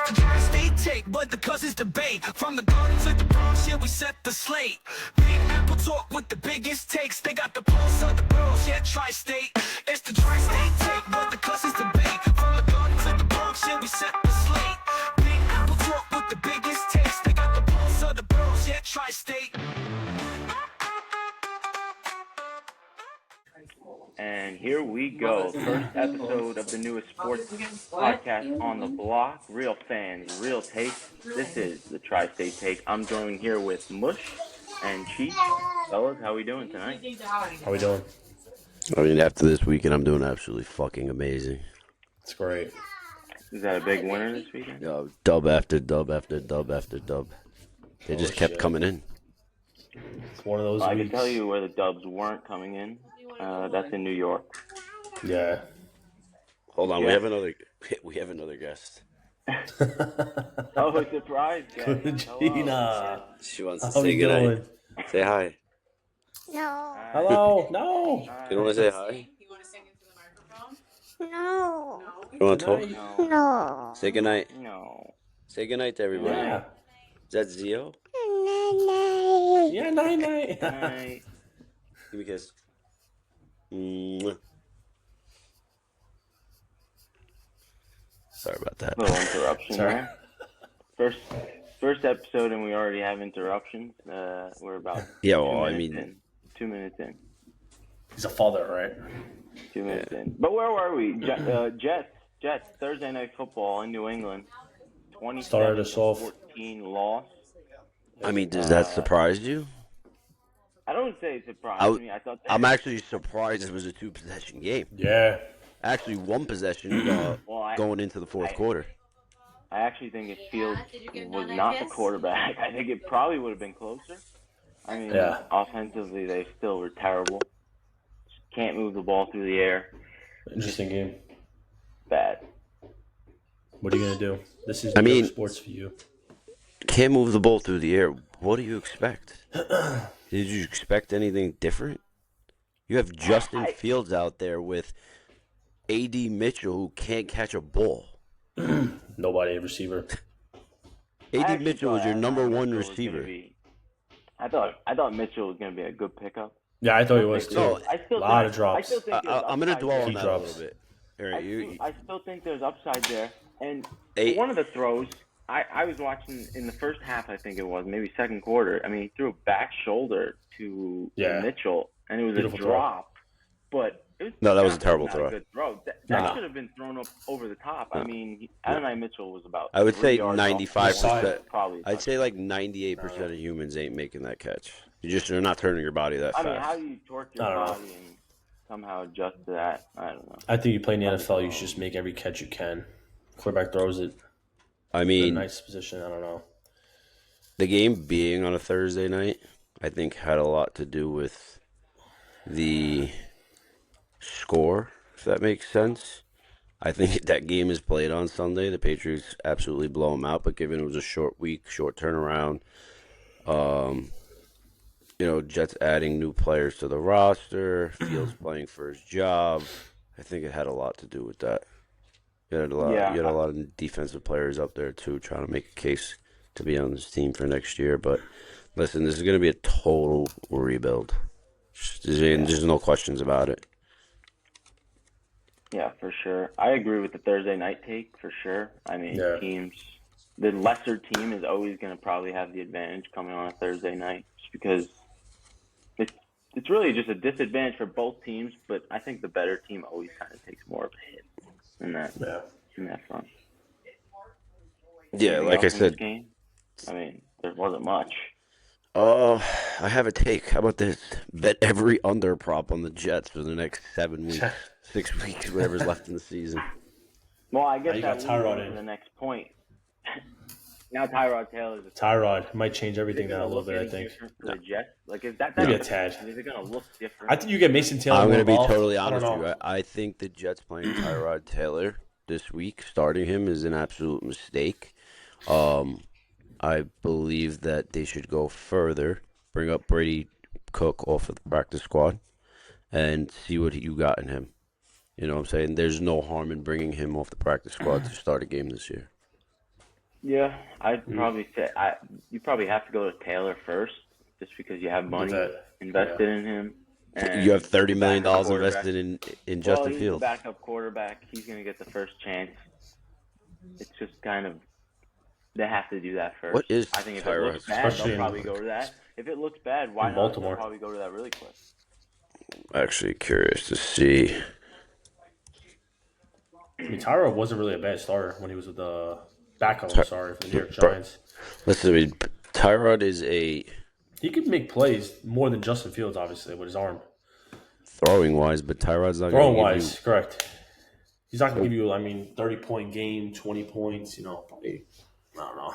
The tri-state take, but the cousins debate. From the Gardens to the Bronx, yeah, we set the slate. Big Apple talk with the biggest takes. They got the pulse of the girls, yeah, tri-state. It's the tri-state take, but the cousins debate. From the Gardens to the Bronx, yeah, we set the slate. Big Apple talk with the biggest takes. They got the pulse of the girls, yeah, tri-state. And here we go. First episode of the newest sports podcast on the block. Real fans, real takes. This is the Tri-State Take. I'm joined here with Mush and Cheech. Fellas, how we doing tonight? How we doing? I mean, after this weekend, I'm doing absolutely fucking amazing. It's great. Is that a big winner this weekend? Dub after dub after dub after dub. They just kept coming in. It's one of those Well, I weeks. can tell you where the dubs weren't coming in. That's in New York. Yeah. Hold on, Yeah. we have another guest. Oh, surprise, guys. Gina. She wants to How say you goodnight. doing? Say hi. No. Hello? No. You don't want to say hi? You want to sing into the microphone? No. You want to talk? No. No. Say goodnight. No. Say goodnight to everybody. Yeah. Is that Zio? Night. Yeah, night. Night. Give me a kiss. Mwah. Sorry about that. Little interruption Sorry. there. First episode, and we already have interruptions. We're about Yeah, 2 well, I minutes mean, in. 2 minutes in. He's a father, right? 2 minutes in. But where were we? Jets. Thursday night football in New England. Started us off. 27-14 loss. I mean, does that surprise you? I don't say it surprised me. I thought that. I'm actually surprised it was a two-possession game. Yeah. Actually, one possession going into the fourth quarter. I actually think if Fields Did you give was Don a not the kiss? quarterback, I think it probably would have been closer. I mean, Yeah. offensively, they still were terrible. Can't move the ball through the air. Interesting game. Bad. What are you going to do? This is I New York mean- sports for you. Can't move the ball through the air. What do you expect? Did you expect anything different? You have Justin Fields out there with A.D. Mitchell who can't catch a ball. Nobody receiver. I A.D. actually Mitchell was thought your number one Mitchell was gonna receiver. be- I thought Mitchell was going to be a good pickup. Yeah, I thought he was too. No, I still A lot think, of drops. I still think there's I'm going to upside dwell there. on that a drops. little bit. All right, I still think there's upside there. And Hey. one of the throws, I was watching in the first half, I think it was, maybe second quarter. I mean, he threw a back shoulder to Yeah. Mitchell, and it was Beautiful a throw. drop. But it was No, that was a not terrible throw. A good throw. That Nah. should have been thrown up over the top. I mean, Adonai Mitchell was about. I would 3 say yards off. 95%. Probably. I'd say like 98% of humans ain't making that catch. You're not turning your body that I mean, fast. how do you torque your I don't know. body and somehow adjust to that? I don't know. I think you play in the NFL, you should just make every catch you can. Quarterback throws it I in a mean, nice position. I don't know. the game being on a Thursday night, I think had a lot to do with the score, if that makes sense. I think that game is played on Sunday. The Patriots absolutely blow them out, but given it was a short week, short turnaround, Jets adding new players to the roster, Fields playing for his job, I think it had a lot to do with that. You had a lot of defensive players up there too, trying to make a case to be on this team for next year. But listen, this is going to be a total rebuild. There's no questions about it. Yeah, for sure. I agree with the Thursday night take for sure. I mean, Yeah. the lesser team is always going to probably have the advantage coming on a Thursday night, just because it's really just a disadvantage for both teams. But I think the better team always kind of takes more of a hit in that front. Yeah, Anything like I else in this said, game? I mean, there wasn't much. I have a take. How about this? Bet every under prop on the Jets for the next 7 weeks, 6 weeks, whatever's left in the season. Well, I Now guess you that got Tyrod leads on in. to the next point. Now Tyrod Taylor's a Tyrod might change everything Is it now a gonna little look bit, I any think. different for the Jets? Like, is that Maybe a the tad. question? Is it going to look different? I think you get Mason Taylor. I'm going going to to be totally honest I don't with you. know. I think the Jets playing Tyrod Taylor this week, starting him, is an absolute mistake. I believe that they should go further, bring up Brady Cook off of the practice squad, and see what you got in him. You know what I'm saying? There's no harm in bringing him off the practice squad to start a game this year. Yeah, I'd probably say you probably have to go to Taylor first, just because you have money invested in him. And You have $30 he's a million backup quarterback. invested in Well, Justin he's Fields. the backup quarterback. He's going to get the first chance. It's just kind of they have to do that first. What is I think if it looks Tyrod's bad, Especially they'll in- probably go to that. If it looks bad, why in not? Baltimore. They'll probably go to that really quick. Actually curious to see. I mean, Tyrod wasn't really a bad starter when he was with the backup. I'm sorry, for the New York Bro. Giants. Listen, I mean, Tyrod is a He could make plays more than Justin Fields, obviously, with his arm. throwing wise, but Tyrod's not Throwing going to give wise, correct. He's not going to give you, 30-point game, 20 points, probably, I don't know.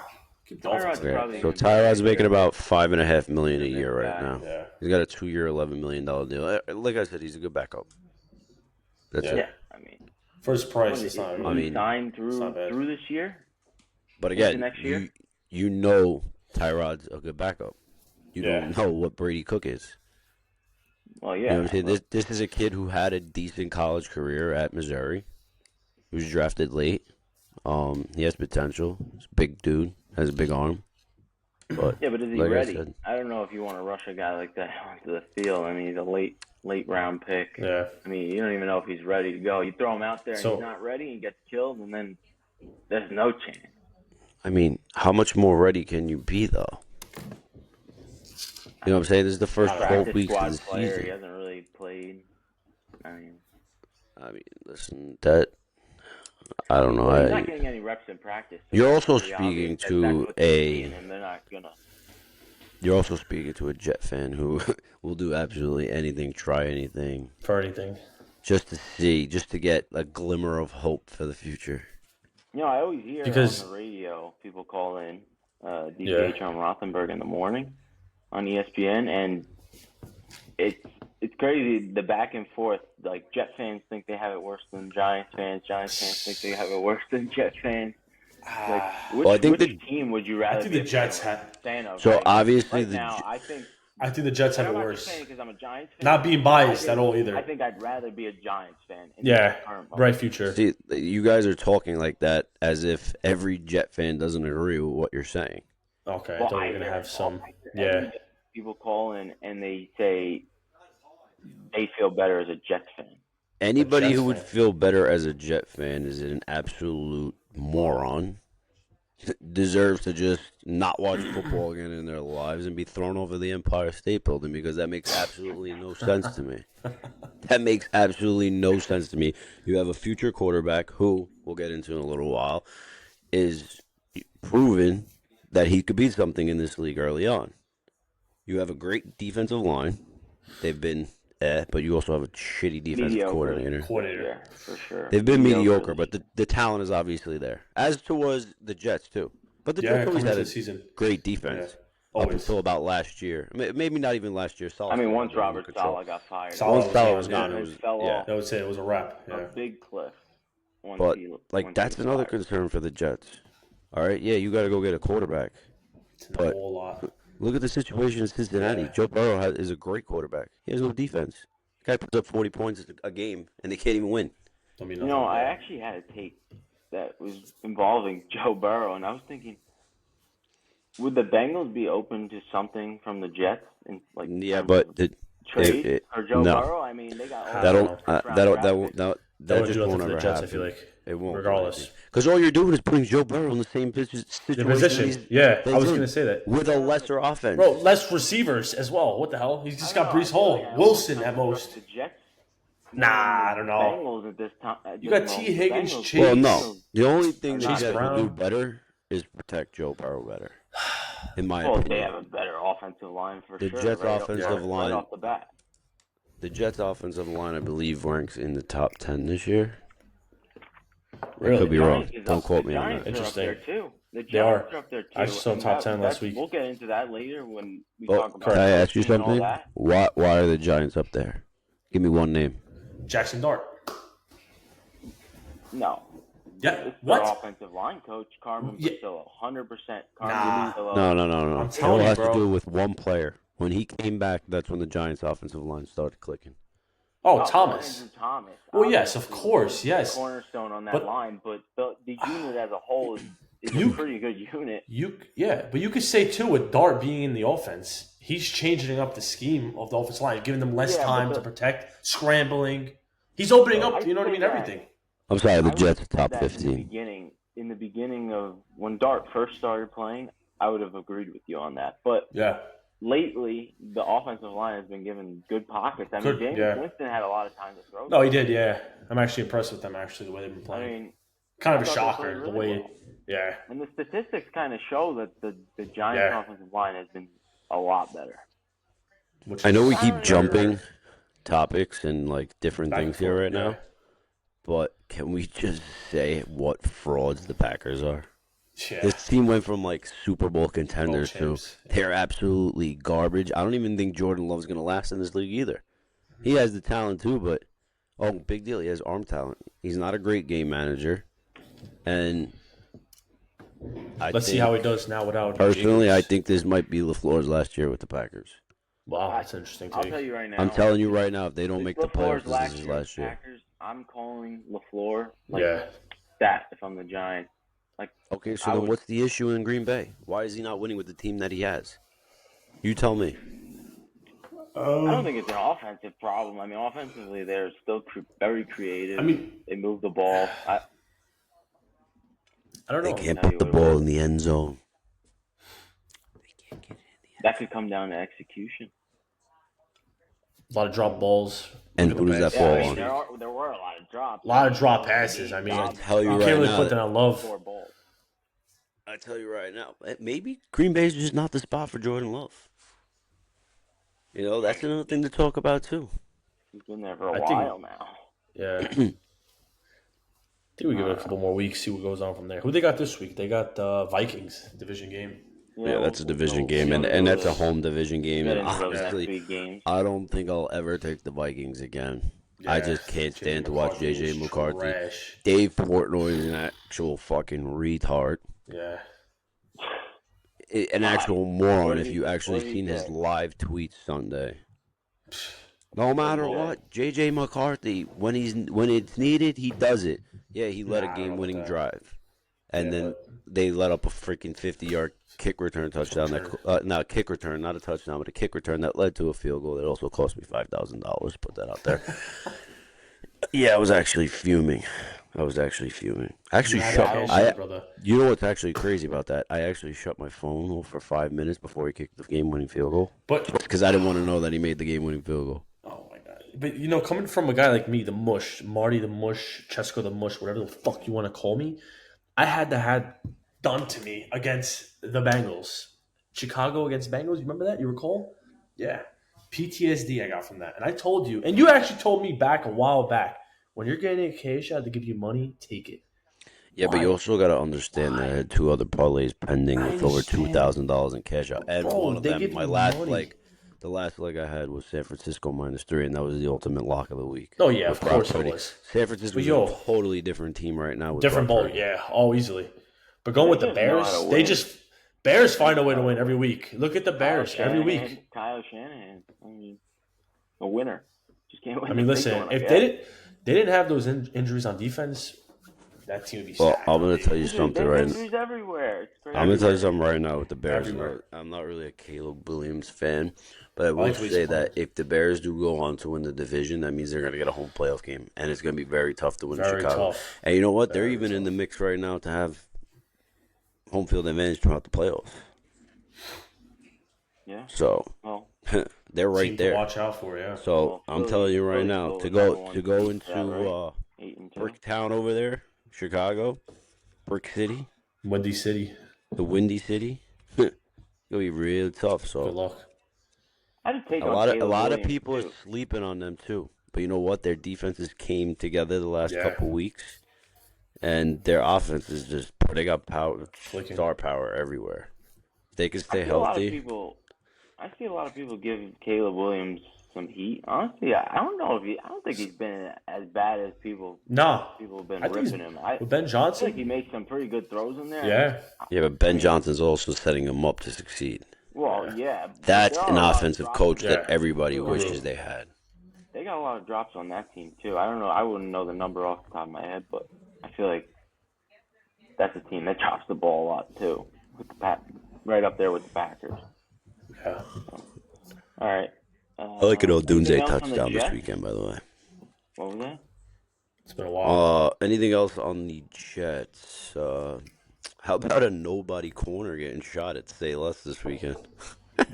Keep the Tyrod's offense. you. probably Yeah. So gonna be Tyrod's very making good. about $5.5 million a year right Yeah. now. Yeah. He's got a 2-year, $11 million deal. Like I said, he's a good backup. That's Yeah. it. Yeah, I mean, For his price, it's is not he really. signed it's not bad. through this year? But Into again, next year? you know Tyrod's a good backup. You Yeah. don't know what Brady Cook is. Well, You yeah. know what I'm saying? This is a kid who had a decent college career at Missouri. He was drafted late. He has potential. He's a big dude. Has a big arm. But Yeah, but is he like I ready? said- I don't know if you want to rush a guy like that onto the field. I mean, he's a late round pick. Yeah. I mean, you don't even know if he's ready to go. You throw him out there and So- he's not ready and gets killed, and then there's no chance. I mean, how much more ready can you be, though? You know what I'm saying? This is the first 12 Practice weeks squad of the player. He season. hasn't really played. I mean, Listen, I don't know. well, he's not getting any reps in practice. So You're it's also pretty speaking obvious that to that's what they're a- seeing, and they're not gonna. You're also speaking to a Jet fan who will do absolutely anything, try anything, For anything. just to get a glimmer of hope for the future. You know, I always hear Because- on the radio people call in DJ Yeah. John Rothenberg in the morning on ESPN, and it's crazy the back and forth. Like Jet fans think they have it worse than Giants fans. Giants fans think they have it worse than Jet fans. Like, which, Well, I think which team would you rather think be the a Jets fan of? So right? obviously right the now, J- I I think the Jets have I'm it not worse. just saying because I'm a Giants fan. Not being biased I at all either. I think I'd rather be a Giants fan. In Yeah. the current moment. Bright future. See, you guys are talking like that as if every Jet fan doesn't agree with what you're saying. Okay. I Well, thought we I were going to hear have it some. all. Yeah. Every day people call in and they say they feel better as a Jets fan. Anybody Jets who would fan. feel better as a Jet fan is an absolute moron. Deserves to just not watch football again in their lives and be thrown over the Empire State Building because that makes absolutely no sense to me. That makes absolutely no sense to me. You have a future quarterback who, we'll get into in a little while, is proven that he could be something in this league early on. You have a great defensive line. They've been but you also have a shitty defensive Mediocre. Coordinator. Yeah, for sure. They've been mediocre, but the talent is obviously there. As to was the Jets, too. But the Yeah, Jets always coming had into a the season. great defense up Always. until about last year. Maybe not even last year. I mean, once Robert Saleh got fired, Saleh Once Saleh was gone, gone, it it was fell yeah. off I would say it was a wrap. a Yeah. big cliff. Once But he, like once that's he was another fired. concern for the Jets. All right, yeah, you got to go get a quarterback. It's a But- whole lot. Look at the situation in Cincinnati. Yeah. Joe Burrow is a great quarterback. He has no defense. The guy puts up 40 points a game, and they can't even win. I mean, You know, I actually had a take that was involving Joe Burrow, and I was thinking, would the Bengals be open to something from the Jets? In, like, Yeah, terms but of trade it- for Joe no. Burrow? I mean, they got all That'll- those That'll- first-round that draft won't picks. that That would just do nothing won't for the ever Jets, happen. I feel like. It won't. Regardless. Because all you're doing is putting Joe Burrow in the same situation. The position. Yeah, I was going to say that. With a lesser offense. Bro, less receivers as well. What the hell? He's just I got don't know, Brees I feel Hall. like I Wilson almost at kinda most. trust the Jets Nah, more than I don't the know. Bengals at this time. You got T. Higgins, Bengals- Chase. Well, no. The only thing the Chase Jets will Brown. do better is protect Joe Burrow better. In my Well, they opinion. have a better offensive line for The sure. Jets' right offensive right line- off the bat. The Jets' offensive line, I believe, ranks in the top 10 this year. I Really? could be The wrong. Giants is Don't up- quote the me on Giants that. are up Interesting. there too. The They are. Giants are up there too. I just saw and top 10 last that's- week. We'll get into that later when we Well, talk about can I ask you coaching and all something? that. Why are the Giants up there? Give me one name. Jackson Dart. No. Yeah. It's their What? offensive line coach, Carmen Yeah. Pasillo. 100% Nah. Carmen Pasillo. No. I'm It telling all you, has bro. to do with one player. When he came back, that's when the Giants' offensive line started clicking. Oh, Not Thomas. Andrew Thomas. Well, yes, of obviously, course, the yes. cornerstone on that But- line, but the unit as a whole is is a pretty good unit. But you could say too with Dart being in the offense, he's changing up the scheme of the offensive line, giving them less time to protect, scrambling. He's opening up. You know what I mean? Everything. I'm sorry, the Jets I would top say that 15. In the beginning of when Dart first started playing, I would have agreed with you on that. But lately, the offensive line has been given good pockets. I mean, James Winston had a lot of time to throw. No, he did. Yeah, I'm actually impressed with them. Actually, the way they've been playing. I mean, kind of a shocker the way. Well. Yeah. And the statistics kind of show that the Giants' offensive line has been a lot better. I know we keep jumping topics and like different things here right now, but can we just say what frauds the Packers are? Yeah. This team went from like Super Bowl contenders to they're absolutely garbage. I don't even think Jordan Love's going to last in this league either. He has the talent too, but big deal. He has arm talent. He's not a great game manager, and let's see how he does now without. Personally, I think this might be LaFleur's last year with the Packers. Wow, that's interesting. I'll tell you right now. I'm telling you right now, if they don't make the playoffs, this is his last year. Packers, I'm calling LaFleur that if I'm the Giants. Okay, so then what's the issue in Green Bay? Why is he not winning with the team that he has? You tell me. I don't think it's an offensive problem. I mean, offensively, they're still very creative. I mean, they move the ball. I don't know. They can't put the ball in the end zone. That could come down to execution. A lot of drop balls. And who does that fall on? There were a lot of drops. A lot of drop passes. I mean, I tell you right can't really now, put that on Love. I tell you right now, maybe Green Bay is just not the spot for Jordan Love. You know, that's another thing to talk about too. He's been there for a while now. Yeah. I think we give it a couple more weeks, see what goes on from there. Who they got this week? They got Vikings division game. Yeah, that's a division game, and that's a home division game. And honestly, I don't think I'll ever take the Vikings again. Yeah, I just can't stand to watch J.J. McCarthy. Trash. Dave Portnoy is an actual fucking retard. Yeah. An actual moron if you actually seen his live tweets Sunday. No matter what, J.J. McCarthy, when it's needed, he does it. Yeah, he led a game-winning drive. And then they let up a freaking 50-yard kick return touchdown. Not a touchdown, but a kick return that led to a field goal that also cost me $5,000. Put that out there. Yeah, I was actually fuming. Actually, you know what's actually crazy about that? I actually shut my phone off for 5 minutes before he kicked the game-winning field goal. Because I didn't want to know that he made the game-winning field goal. Oh my god! But you know, coming from a guy like me, the Mush, Marty, the Mush, Chesko, the Mush, whatever the fuck you want to call me, I had to have done to me against the Bengals, Chicago against Bengals. You remember that? You recall? Yeah. PTSD I got from that, and I told you, and you actually told me back a while back. When you're getting a cash out to give you money, take it. Yeah, but you also got to understand that I had two other parlays pending with over $2,000 in cash out. And one of them, the last leg I had was San Francisco -3, and that was the ultimate lock of the week. Oh, yeah, of course it was. San Francisco is a totally different team right now. Different ball, yeah. Oh, easily. But going with the Bears, Bears find a way to win every week. Look at the Bears every week. Kyle Shanahan, a winner. Just can't win. I mean, listen, if they didn't have those injuries on defense, that team would be stacked. Well, I'm going to tell you something right now. Injuries everywhere. I'm going to tell you something right now with the Bears. I'm not really a Caleb Williams fan, but I will say that if the Bears do go on to win the division, that means they're going to get a home playoff game, and it's going to be very tough to win in Chicago. Tough. And you know what? They're even in the mix right now to have home field advantage throughout the playoffs. Yeah. So they're right there. To watch out for, yeah. So I'm telling you right now, to go into Bricktown over there, Chicago, Brick City, Windy City, the Windy City, it'll be real tough. So good luck. A lot of people are sleeping on them too. But you know what? Their defenses came together the last couple weeks, and their offense is just they got power, star power everywhere. They can stay healthy. I see a lot of people give Caleb Williams some heat. Honestly, I don't think he's been as bad as people. No, people have been ripping him. With Ben Johnson, I think he made some pretty good throws in there. Yeah, but Ben Johnson's also setting him up to succeed. Well, yeah. That's an offensive coach that everybody wishes they had. They got a lot of drops on that team too. I don't know. I wouldn't know the number off the top of my head, but I feel like that's a team that chops the ball a lot too. With the right up there with the Packers. Yeah. All right. I like an old anything Dunze else on the touchdown this Jets? weekend, by the way. What was that? It's been a while. Anything else on the Jets? How about a nobody corner getting shot at Say Less this weekend?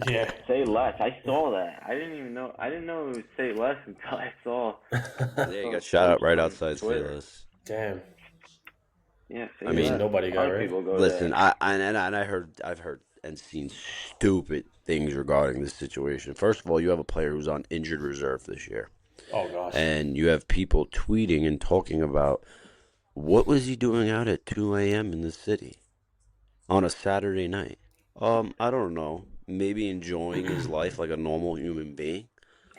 Yeah. Say Less. I saw that. I didn't know it was Say Less until I saw. Yeah, he got shot out right outside Say Twitter. Less. Damn. Yeah, Say I mean, He's a Less. nobody A guy, lot of right? people go Listen, there. I've heard and seen stupid things regarding this situation. First of all, you have a player who's on injured reserve this year, Oh gosh. and you have people tweeting and talking about what was he doing out at 2 a.m. in the city on a Saturday night. I don't know. Maybe enjoying his life like a normal human being.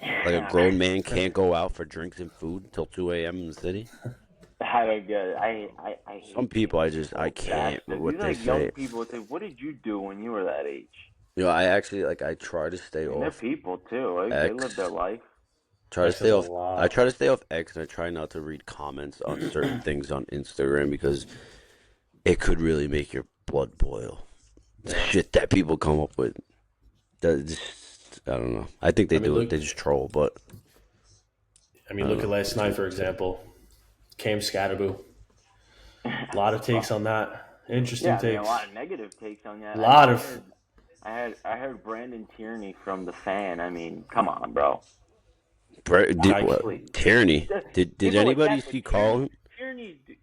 Like a grown man can't go out for drinks and food until 2 a.m. in the city. I don't get it. I hate Some people, I can't These with what are they like young say. people would say, "What did you do when you were that age?" You know, I actually I try to stay And they're off people too. Like, they live X. their life. Try to X stay is a off. lot. I try to stay off X, and I try not to read comments on certain things on Instagram because it could really make your blood boil. The shit that people come up with. I don't know. I think they do it. They just troll, but I mean, look at last night, for example. Cam Scatterboo. A lot of takes on that. Interesting Yeah, I mean, takes. a lot of negative takes on that. A lot of. I heard Brandon Tierney from the Fan. I mean, come on, bro. Tierney. Did People anybody like that, see but Carlin?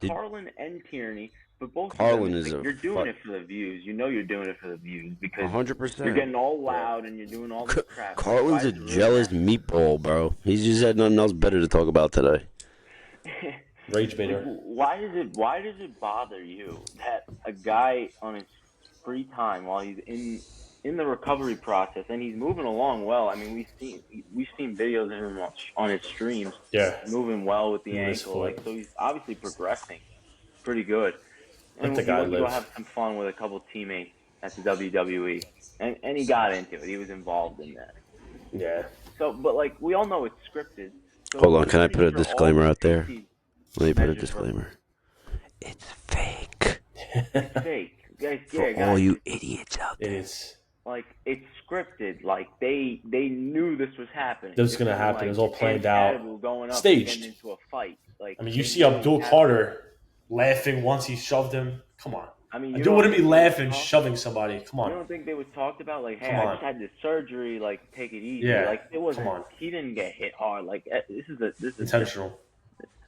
Carlin and Tierney, but both Carlin of them, is like, a you're doing it for the views. You know you're doing it for the views because 100%. you're getting all loud and you're doing all this crap. Carlin's a jealous meatball, bro. He's just had nothing else better to talk about today. Rage baiter. Why does it bother you that a guy on his free time while he's in the recovery process and he's moving along well? I mean, we've seen videos of him on his streams. Yeah. Moving well with the Moving his ankle, foot. like, so he's obviously progressing pretty good. Let And the he guy went to go live. have some fun with a couple teammates at the WWE, and he got into it. He was involved in that. Yeah. So, but like we all know it's scripted. So Hold on, I'm can I pretty put a sure disclaimer all out there? safety Let me put a measures were disclaimer. It's fake. fake. Guys, For yeah, all guys, you idiots out there. It's like it's scripted. Like they knew this was happening. This was gonna wasn't happen. like it was all planned out. Scatterbull going up Staged. and getting into a fight. Like, I mean, you they see knew it Abdul was happening. Carter laughing once he shoved him. Come on. I mean, Dude wouldn't be laughing shoving somebody. Come You on. don't think they was talked about like, hey, Come I on. just had this surgery, like, take it easy. Yeah, Like, it wasn't. come on. He didn't get hit hard. Like, this is Intentional.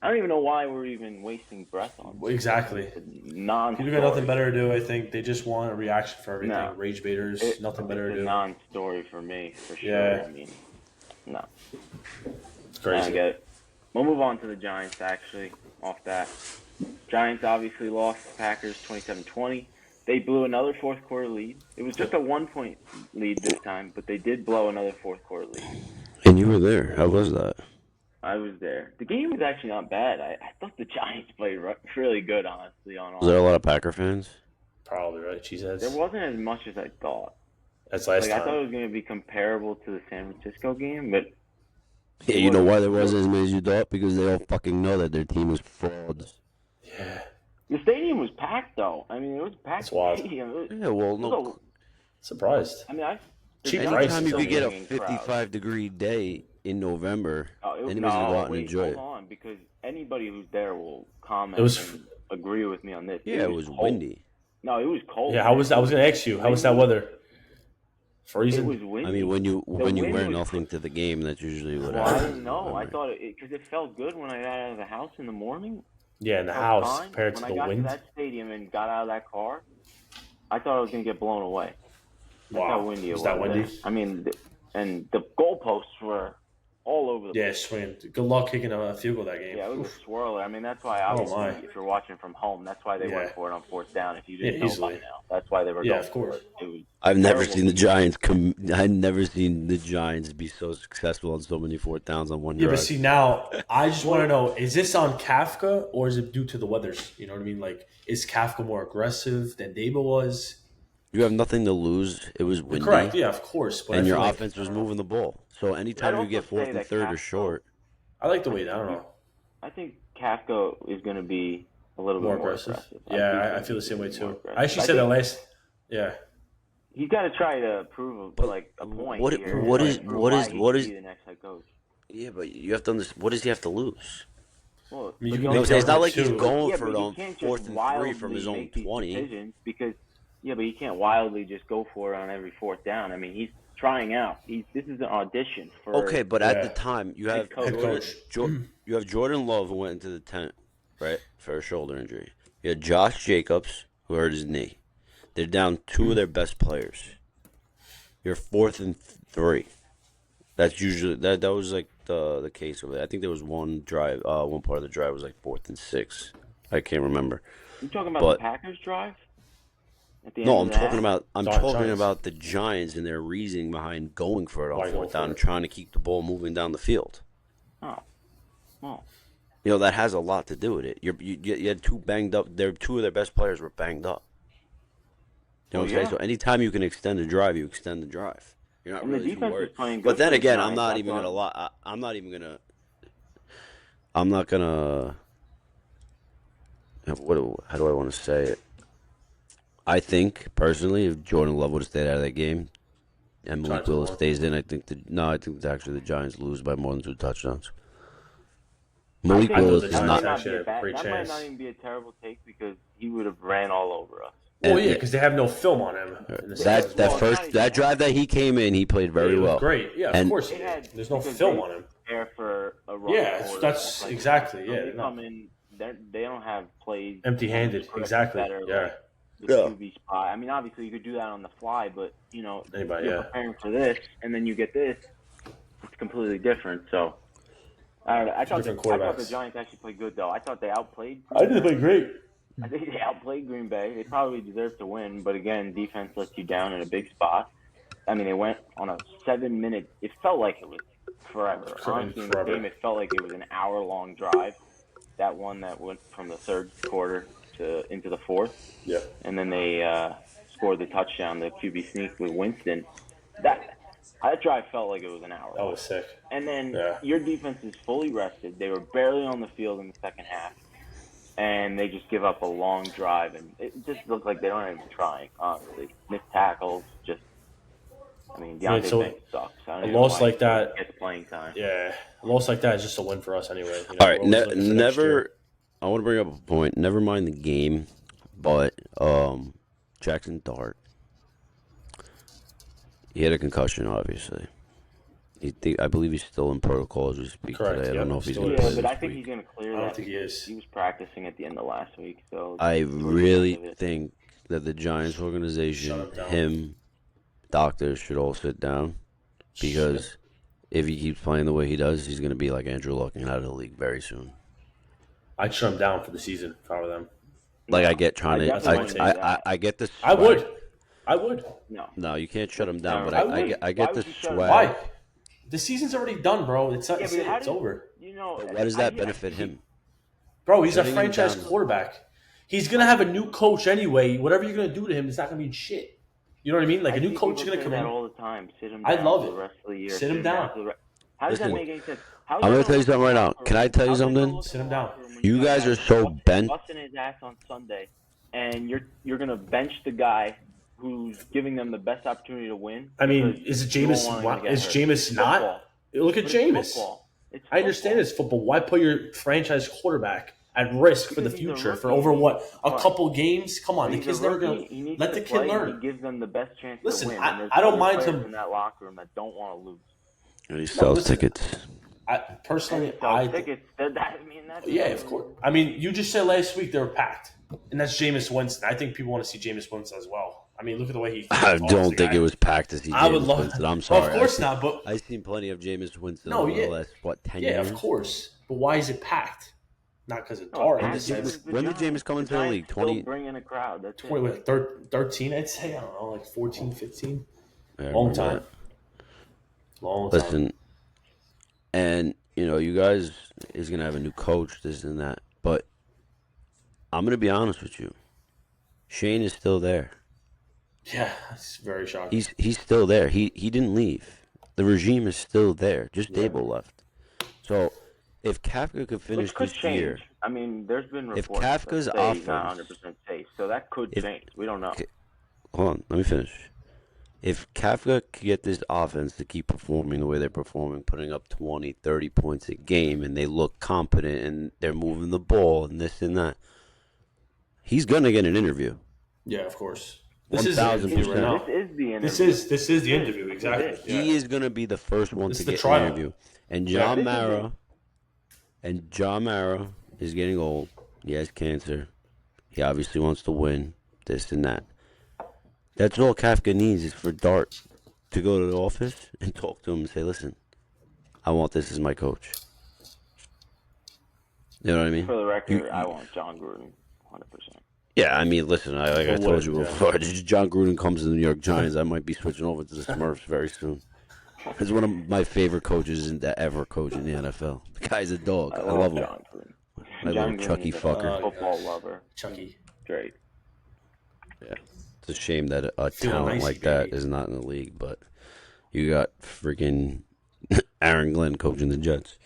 I don't even know why we're even wasting breath on this. Exactly. It's non. People got nothing better to do. I think they just want a reaction for everything. No. Rage baiters, nothing better to It's a do. non-story for me, for sure. Yeah. I mean, no. It's I crazy. get it. We'll move on to the Giants, actually, off that. Giants obviously lost the Packers 27-20. They blew another fourth quarter lead. It was just a 1-point lead this time, but they did blow another fourth quarter lead. And you were there. How was that? I was there. The game was actually not bad. I thought the Giants played really good, honestly. Was there a lot of Packer fans? Probably right. Cheeseheads. There wasn't as much as I thought. That's last Like, time. I thought it was going to be comparable to the San Francisco game, but Yeah, you know why there wasn't as many as you thought? Because they all fucking know that their team was frauds. Yeah. the stadium was packed, though. I mean, it was a packed That's wild. stadium. Yeah, well, no. Surprised. I mean, Cheap the prices. Giants Anytime you still could get a bringing crowds. 55-degree day in November, Oh, anybody's going to go out and wait, enjoy hold it. on, because anybody who's there will comment It was- and agree with me on this. Yeah, it was cold. windy. No, it was cold. Yeah, I was going to ask you, how was that weather? It Freezing? was windy. I mean, when you wind wear was- nothing to the game, that's usually what Well, I happens. didn't know. I thought because it felt good when I got out of the house in the morning. Yeah, in the Felt house fine. compared to when the I got wind. to that stadium and got out of that car, I thought I was going to get blown away. That's how windy it was. that windy? there. I mean, and the goalposts were all over the Yeah, place. swinging. Good luck kicking a field goal that game. Yeah, it was Oof. a swirler. I mean, that's why, obviously, my. if you're watching from home, that's why they Yeah. went for it on fourth down. If you didn't know easily. by now, that's why they were Yeah, going of course. for it. It was I've never terrible. seen the Giants I've never seen the Giants be so successful on so many fourth downs on one Yeah, drive. but see, now, I just want to know, is this on Kafka or is it due to the weathers? You know what I mean? Like, is Kafka more aggressive than Dable was? You have nothing to lose. It was windy. Correct, yeah, of course. But And I your feel like- offense was moving the ball. So anytime I'd you get also fourth say and that third or Kafka- short, I like the way, I don't know. I think Kafka is going to be a little bit More more aggressive. aggressive. Yeah, I feel the same way too. I actually said that last. Yeah. He's got to try to prove like a point here. What is the next head coach? Yeah, but you have to understand. What does he have to lose? Well, I mean, but you you can also- make It's not like too. he's going for but it you on can't 4th just and 3 from wildly his own make these 20. decisions because but you can't wildly just go for it on every 4th down. I mean, he's trying out. This is an audition for. Okay, but at the time you have Head coach. You have Jordan Love who went into the tent, right, for a shoulder injury. You had Josh Jacobs who hurt his knee. They're down 2 of their best players. You're 4th and 3. That's usually that was like the case over there. I think there was one drive, one part of the drive was like 4th and 6. I can't remember. You talking about the Packers drive? At the end No, of I'm the talking half? about Giants. about the Giants and their reasoning behind going for it Why on go 4th for down it? and trying to keep the ball moving down the field. Oh, well. You know that has a lot to do with it. You had 2 banged up. 2 of their best players were banged up. You know what I'm saying? So anytime you can extend the drive, you extend the drive. You're not And the really too defense worried. is playing good But then for the again, Giants. I'm not That's even why- gonna lie. I'm not even gonna. How do I want to say it? I think personally, if Jordan Love would have stayed out of that game, and Malik Giants Willis won. stays in, I think actually the Giants lose by more than 2 touchdowns. Malik I think Willis the is that Giants not. might actually be had a that great might chance. not even be a terrible take because he would have ran all over us. Well, And yeah, because they have no film on him. In the Saints. That drive that he came in, he played very He was well. Great. Yeah, And- of course. They had- There's no because film they on him. prepare for a run Yeah, quarterback that's like exactly. that. So Yeah, they no. come in. They don't have plays Empty-handed. Exactly. that are Yeah. like the QB spot. I mean, obviously you could do that on the fly, but Anybody, you're yeah. preparing for this, and then you get this. It's completely different. So I don't know. I thought the Different Giants actually played good though. I thought they outplayed. I think they played great. I think they outplayed Green Bay. They probably deserved to win, but again, defense lets you down in a big spot. I mean, they went on a 7-minute. It felt like it was forever. Honestly, in the game, it felt like it was an hour-long drive. That one that went from the 3rd quarter into the 4th. Yeah. And then they scored the touchdown, the QB sneak with Winston. That drive felt like it was an hour. That was sick. And then Yeah. your defense is fully rested. They were barely on the field in the second half. And they just give up a long drive. And it just looked like they don't even try, honestly. Missed tackles, just, I mean, Deontay so Banks sucks. I don't a even know loss why like he that- gets playing time. Yeah. A loss like that is just a win for us anyway. All right, we're always looking for next year. never. I want to bring up a point. Never mind the game, but Jackson Dart. He had a concussion, obviously. I believe he's still in protocol as we speak Correct, today. I yeah, don't know if he's still going is. to Yeah, play but I this think week. he's going to clear I that. don't think he is. He was practicing at the end of last week. So I towards the really end of it. think that the Giants organization, Shut him down. him, doctors should all sit down because if he keeps playing the way he does, he's going to be like Andrew Luck and out of the league very soon. I'd shut him down for the season if I were them. Like I get trying to, definitely wouldn't do that. I get the. I swag. would. No. No, you can't shut him down. But I would. I Why get the would you shut him swag. Why? The season's already done, bro. It's not. Yeah, but how It's do- over. Why does that benefit him? Bro, he's a Shutting him franchise down. quarterback. He's gonna have a new coach anyway. Whatever you're gonna do to him, it's not gonna mean shit. You know what I mean? Like a new coach is gonna come that in. all the time. Sit him I down love for it. the rest of the year. Sit him down. for the How does Listen, that make any sense? I'm gonna tell you something right now. Can I tell you something? Sit him down. You guys are so bent. Busting his ass on Sunday, and you're gonna bench the guy who's giving them the best opportunity to win. I mean, because is you don't Jameis? want him to get Is hurt. Jameis It's not? football. Look at But it's Jameis. football. It's I understand football. it's football. Why put your franchise quarterback at risk for the Because he's a future for rookie. over what a Right. couple games? Come on, the He's kid's a never rookie. gonna He needs let to the kid play. learn. He gives them the best chance Listen, to win. I- And there's I don't other mind players him- in that locker room that don't want to lose. And he sells listen. tickets. I personally, So I tickets. That's yeah, of course. I mean, you just said last week they were packed, and that's Jameis Winston. I think people want to see Jameis Winston as well. I mean, look at the way he. I talks, don't the think guy. it was packed to see I would Jameis love. Winston. I'm Well, sorry. of course not, but I've seen plenty of Jameis Winston No, over yeah. the last 10 yeah, years. of course. But why is it packed? Not because of No, Dart. packed in this is sense. the When did Giants. Jameis come into the Giants league? still 20 bring in a crowd. That's it. 20, what, 13, I'd say. I don't know, like 14, 15. Yeah, I Long remember time. that. Long time. Listen, and you guys is gonna have a new coach, this and that, but I'm gonna be honest with you. Shane is still there. Yeah, it's very shocking. He's still there. He didn't leave. The regime is still there. Just Dable left. So if Kafka could finish Which could this year, change. I mean, there's been If reports Kafka's that say offense, not 100% safe, so that could change. We don't know. hold on, let me finish. If Kafka could get this offense to keep performing the way they're performing, putting up 20, 30 points a game, and they look competent and they're moving the ball and this and that, he's gonna get an interview. Yeah, of course. 1,000%. This is the interview. This is the interview, exactly. He is gonna be the first one This to is the get trial. an interview. And John Mara is getting old. He has cancer. He obviously wants to win. This and that. That's all Kafka needs is for Dart to go to the office and talk to him and say, "Listen, I want this as my coach." You know what I mean? For the record, I want John Gruden 100%. Yeah, I mean, listen, like I told you yeah. before, John Gruden comes to the New York Giants, I might be switching over to the Smurfs very soon. He's one of my favorite coaches that ever coach in the NFL. The guy's a dog. I love him. John Gruden. My John little Chucky Gruden is a fucker. football lover. Chucky. Great. Yeah. It's a shame that a Feeling talent icy, like that baby. is not in the league, but you got freaking Aaron Glenn coaching the Jets.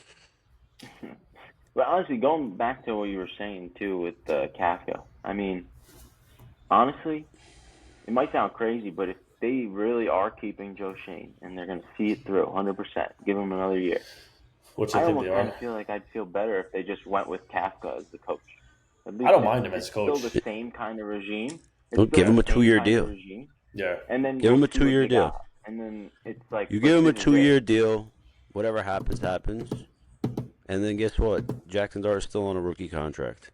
But honestly, going back to what you were saying too with Kafka, I mean, honestly, it might sound crazy, but if they really are keeping Joe Shane and they're going to see it through 100%, give him another year, Which I I think almost they kind are. of feel like I'd feel better if they just went with Kafka as the coach. At least I don't mind him as it's coach. Still the same kind of regime. Well, give him a 2-year deal. Regime, Yeah. and then Give him we'll a see what 2-year they deal. got. And then it's like You give him a this is it. 2-year deal, whatever happens, happens. And then guess what? Jackson Dart is still on a rookie contract.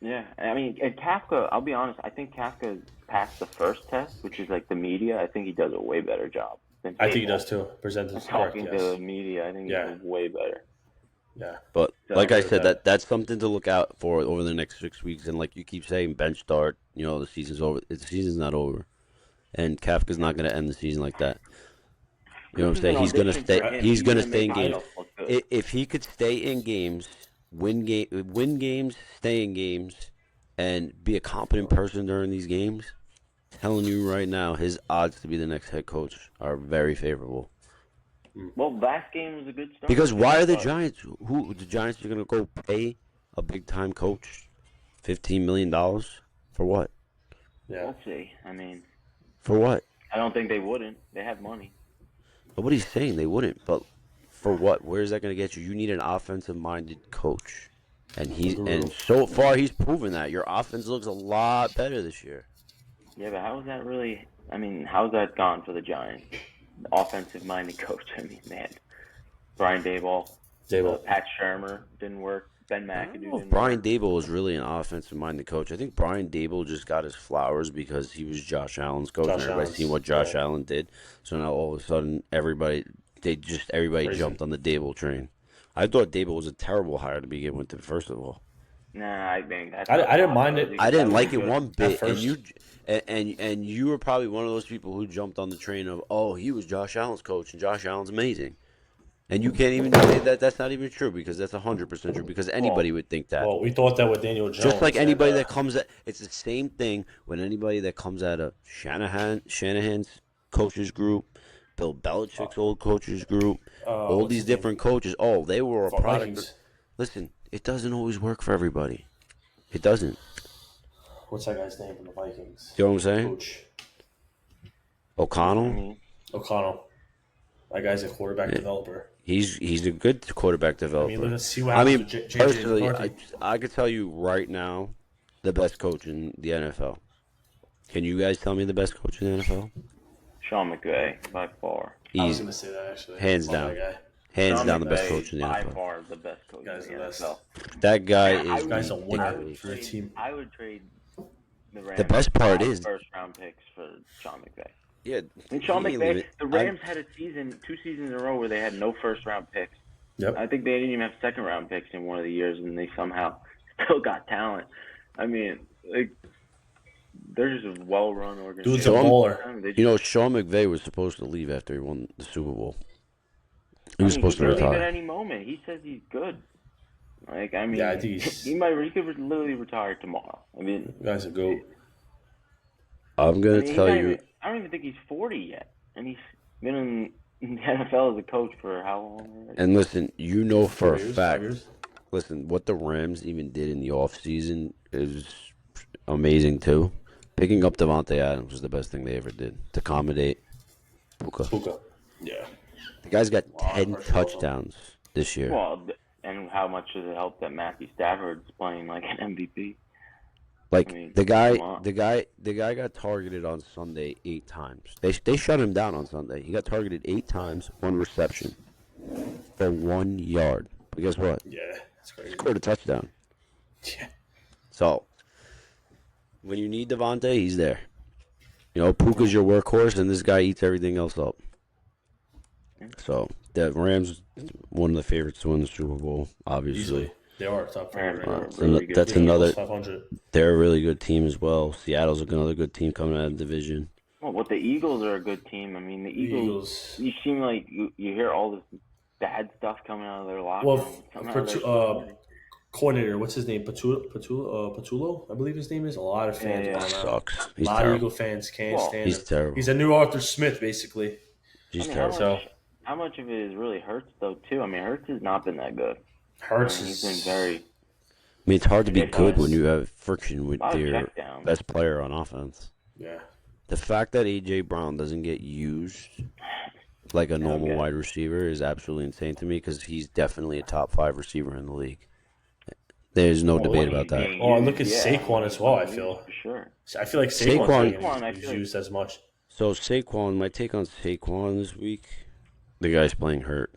Yeah, I mean, and Kafka, I'll be honest, I think Kafka passed the first test, which is like the media. I think he does a way better job. Than I think he Dable. does too. Presented correct, Talking to the yes. media, I think he Yeah. does way better. Yeah. But So like I I agree said, with that's something to look out for over the next 6 weeks. And like you keep saying, bench Dart, the season's over. The season's not over. And Kafka's not going to end the season like that. You know what I'm saying? He's going to stay. He's going to stay in games. If he could stay in games, win games, stay in games, and be a competent person during these games, telling you right now, his odds to be the next head coach are very favorable. Well, last game was a good start. Because why are the Giants? The Giants are going to go pay a big time coach $15 million for what? Yeah. We'll see. I mean, For what? I don't think they wouldn't. They have money. Nobody's saying they wouldn't, but for what? Where is that going to get you? You need an offensive-minded coach, and so far he's proven that your offense looks a lot better this year. Yeah, but how is that really? I mean, how's that gone for the Giants? The offensive-minded coach. I mean, they had Brian Daboll, Pat Shermer didn't work. Ben McAdoo didn't work. Brian Daboll was really an offensive-minded coach. I think Brian Daboll just got his flowers because he was Josh Allen's coach, and everybody's seen what Josh Allen did. So now all of a sudden, everybody jumped on the Daboll train. I thought Daboll was a terrible hire to begin with. First of all, Nah, I think I didn't mind it. I didn't like it one bit, first. and you were probably one of those people who jumped on the train of, oh, he was Josh Allen's coach, and Josh Allen's amazing. And you can't even say that that's not even true because that's 100% true because anybody would think that. Well, we thought that with Daniel Jones. Just like anybody that comes at, it's the same thing when anybody that comes out of Shanahan's coaches group, Bill Belichick's old coaches group, all these different coaches. Oh, they were a product. Vikings. Listen, it doesn't always work for everybody. It doesn't. What's that guy's name from the Vikings? You know what I'm saying? Coach O'Connell. O'Connell. That guy's a quarterback developer. He's a good quarterback developer. I mean, let's see what happens with J.J. Personally, McCarthy. I could tell you right now, the best coach in the NFL. Can you guys tell me the best coach in the NFL? Sean McVay by far. I was Easy. going to say that, actually. Hands Love down. that guy. Hands Sean down the best McVay coach in the by NFL. far the best coach Guy's in the the best. NFL. That guy is Guy's a winner ridiculous. for the team. I would trade the Rams. The best part is- first round picks for Sean McVay. Yeah, And Sean he ain't McVay, leaving. the Rams had a season, 2 seasons in a row where they had no first round picks. Yep. I think they didn't even have second round picks in one of the years, and they somehow still got talent. I mean, like, they're just a well run organization. Dude's a bowler. They just, You know, Sean McVay was supposed to leave after he won the Super Bowl. He was supposed to he could leave retire. at any moment. He says he's good. Like, I mean, Yeah, I think he's- he could literally retire tomorrow. I mean, The guy's a goat. I'm I gonna mean, tell you. I don't even think he's 40 yet, and he's been in the NFL as a coach for how long already? And listen, you know for a fact, 5 years? Listen, what the Rams even did in the offseason is amazing too. Picking up Devontae Adams was the best thing they ever did to accommodate Puka. Yeah. The guy's got Wow, 10 pressure also. touchdowns this year. Well, and how much does it help that Matthew Stafford's playing like an MVP? Like I mean, the guy come on. got targeted on Sunday 8 times. They shut him down on Sunday. He got targeted 8 times, 1 reception for 1 yard. But guess what? Yeah, that's He crazy. scored a touchdown. Yeah. So when you need Devontae, he's there. You know, Puka's your workhorse, and this guy eats everything else up. So the Rams, one of the favorites to win the Super Bowl, obviously. Easily. They are top favorite right now. So Really good that's team. another. 500. They're a really good team as well. Seattle's another good team coming out of the division. Well, the Eagles are a good team. I mean, the Eagles. You seem like you hear all this bad stuff coming out of their locker room. Coordinator, what's his name? Patullo, I believe his name is. A lot of fans. Yeah. want him out. Sucks. He's A lot of terrible. Eagle fans can't stand He's him. terrible. He's a new Arthur Smith, basically. He's I mean, terrible. how much of it is really Hurts though too? I mean, Hurts has not been that good. Hurts He's is been very. I mean, it's hard to be ridiculous. good when you have friction with lot of your checkdowns. best player on offense. Yeah. The fact that A.J. Brown doesn't get used like a normal Okay. wide receiver is absolutely insane to me because he's definitely a top 5 receiver in the league. There's no debate about that. Oh, look at Saquon as well, I feel. For sure. I feel like Saquon- Saquon's not getting used as much. So Saquon, my take on Saquon this week, the guy's playing hurt.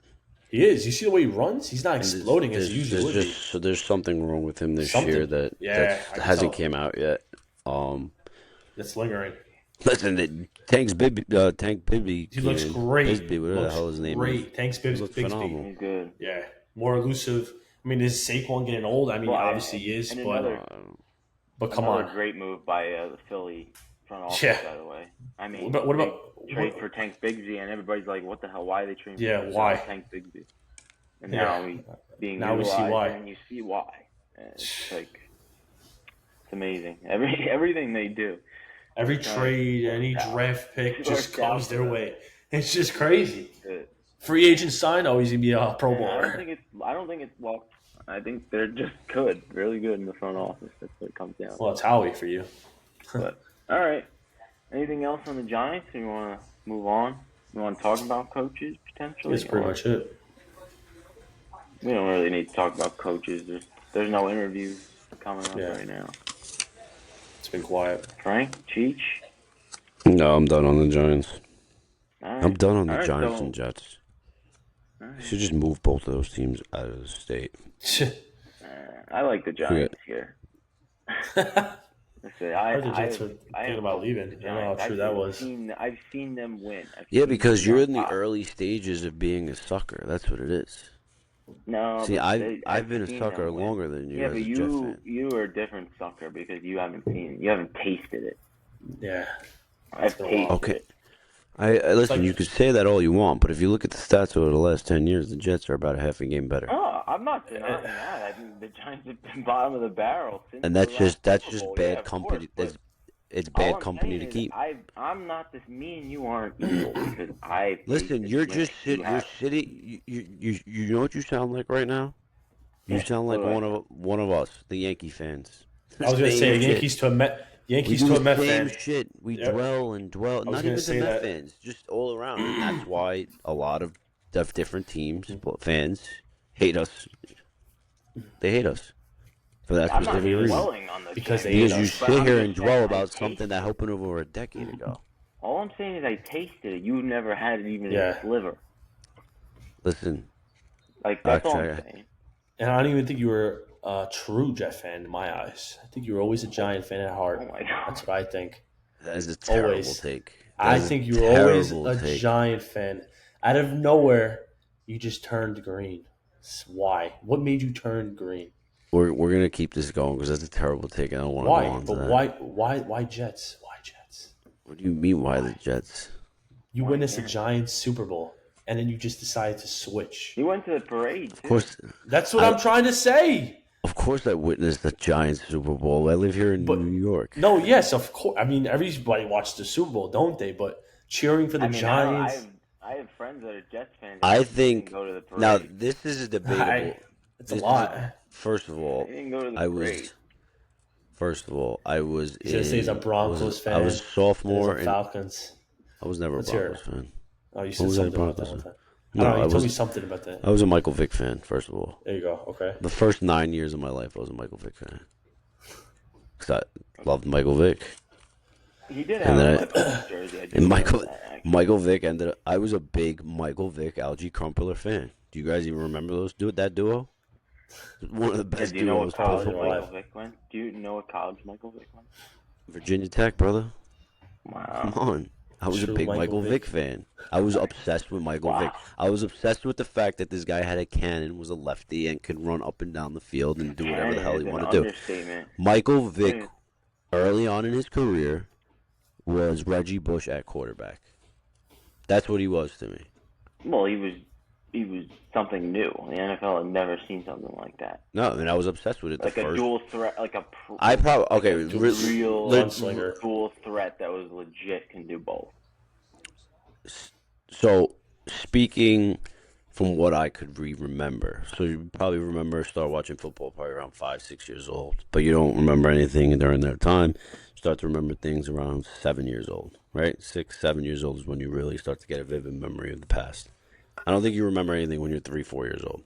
He is. You see the way he runs? He's not exploding as he usually would be. So there's something wrong with him this Something. year that Yeah, I can hasn't tell. came out yet. It's lingering. Listen, Tank Bibby. He looks came in. great. Bisbee, whatever Looks the hell his name great. is. Thanks, He Bigsby. looked phenomenal. He's good. Yeah. More elusive. I mean, is Saquon getting old? I mean, Well, obviously he is, and but come another on. great move by the Philly front office, Yeah. by the way. I mean, What they about trade for Tank Bigsby, and everybody's like, "What the hell? Why are they trading? Yeah, for why? Tank Bigsby?" And Yeah. now we see why. and you see why. And it's like it's amazing. Everything they do. Every It's trade, any out. draft pick It's just worked out comes for their them. way. It's just crazy. Good. Free agent sign, he's gonna be a Pro And I don't Bowler. think it's well. I think they're just good, really good in the front office. That's what it comes down to. Well, it's Howie for you. But all right. Anything else on the Giants? Or you want to move on? You want to talk about coaches potentially? That's pretty much it. We don't really need to talk about coaches. There's no interviews coming up Yeah. right now. It's been quiet. Frank, Cheech. No, I'm done on the Giants. All right. I'm done on the All right, Giants so- and Jets. all right. Should just move both of those teams out of the state. I like the Giants here. Listen, I heard the Jets were thinking about leaving. I don't know how true that was. I've seen them win. Yeah, because you're in the top. early stages of being a sucker. That's what it is. No, See, but I've been a seen sucker them win. longer than you Yeah, as but a Jet fan. you are a different sucker because you haven't tasted it. Yeah. I've been a tasted while. Okay. it. I listen. like- You could say that all you want, but if you look at the stats over the last 10 years, the Jets are about a half a game better, Oh, I'm not denying that. I mean, the Giants have been bottom of the barrel since and the that's last just Super just Bowl. bad Yeah, of company. course, but It's all bad I'm company saying to is keep. I'm not this. Me and you aren't equal because I. Listen, tasted you're it. just You you're have- sitting. You know what you sound like right now? You Yeah, sound like what do I one of us, the Yankee fans. I was gonna Same say shit. Yankees to a Met. We Yankees do to a the Met same fan. shit. We Yep. dwell and dwell. was Not gonna even the say Met that. fans, just all around. And that's why a lot of different teams, fans, hate us. They hate us for that I'm not specific reason. dwelling on the Because they Giants, hate Because you us. but sit I'm here just and saying dwell I about tasted something that it. happened over a decade ago. All I'm saying is I tasted it. You never had it even in Yeah. a sliver. Listen, Like that's all Actually, I'm saying. And I don't even think you were a true Jet fan in my eyes. I think you were always a Giant fan at heart. Oh my God. That's what I think. that is a terrible Always. take. I That is think you were always terrible a take. Giant fan. Out of nowhere, you just turned green. Why? What made you turn green? We're gonna keep this going because that's a terrible take. And I don't want to Why? go on to But that. why Jets? Why Jets? What do you mean? Why the Jets? You witnessed a Giants Super Bowl, and then you just decided to switch. You went to the parade. Of course, That's what I'm trying to say. I witnessed the Giants Super Bowl. I live here in But- New York. No, yes, of course. I mean, everybody watched the Super Bowl, don't they? But cheering for the I mean, Giants. I have friends that are Jets fans. I that think go to the parade. now this is debatable. It's a This lot. First of all, He didn't go to the I parade. was. First of all, I was. He's gonna say he's a Broncos fan. I was a sophomore and he's a Falcons. I was never a Let's hear Broncos it. fan. Oh, you When said was I a something about that Broncos one fan? time. No, I don't know. You I told me was. something about that. I was a Michael Vick fan. First of all, There you go. Okay. the first 9 years of my life, I was a Michael Vick fan. Cause I loved Michael Vick. He did And have then a Michael jersey. I do And remember that, actually. Michael Vick ended up. I was a big Michael Vick Algie Crumpler fan. Do you guys even remember that duo? One of the best Do you know duos. what college probably Michael alive. Vick went? Do you know what college Michael Vick went? Virginia Tech, brother. Wow. Come on. I was True a big Michael Michael Vick Vick fan. I was obsessed with Michael Wow. Vick. I was obsessed with the fact that this guy had a cannon, was a lefty, and could run up and down the field and do whatever the hell he Cannon is wanted an to do. understatement. Michael Vick, Yeah. early on in his career, was Reggie Bush at quarterback. That's what he was to me. Well, he was something new. The NFL had never seen something like that. No, I mean, I was obsessed with it. Like the a first. dual threat, like a I probably okay. a real Gunslinger. dual threat that was legit can do both. So, speaking from what I could remember, so you probably start watching football probably around 5, 6 years old, but you don't remember anything during that time. You start to remember things around 7 years old, right? 6, 7 years old is when you really start to get a vivid memory of the past. I don't think you remember anything when you're 3, 4 years old,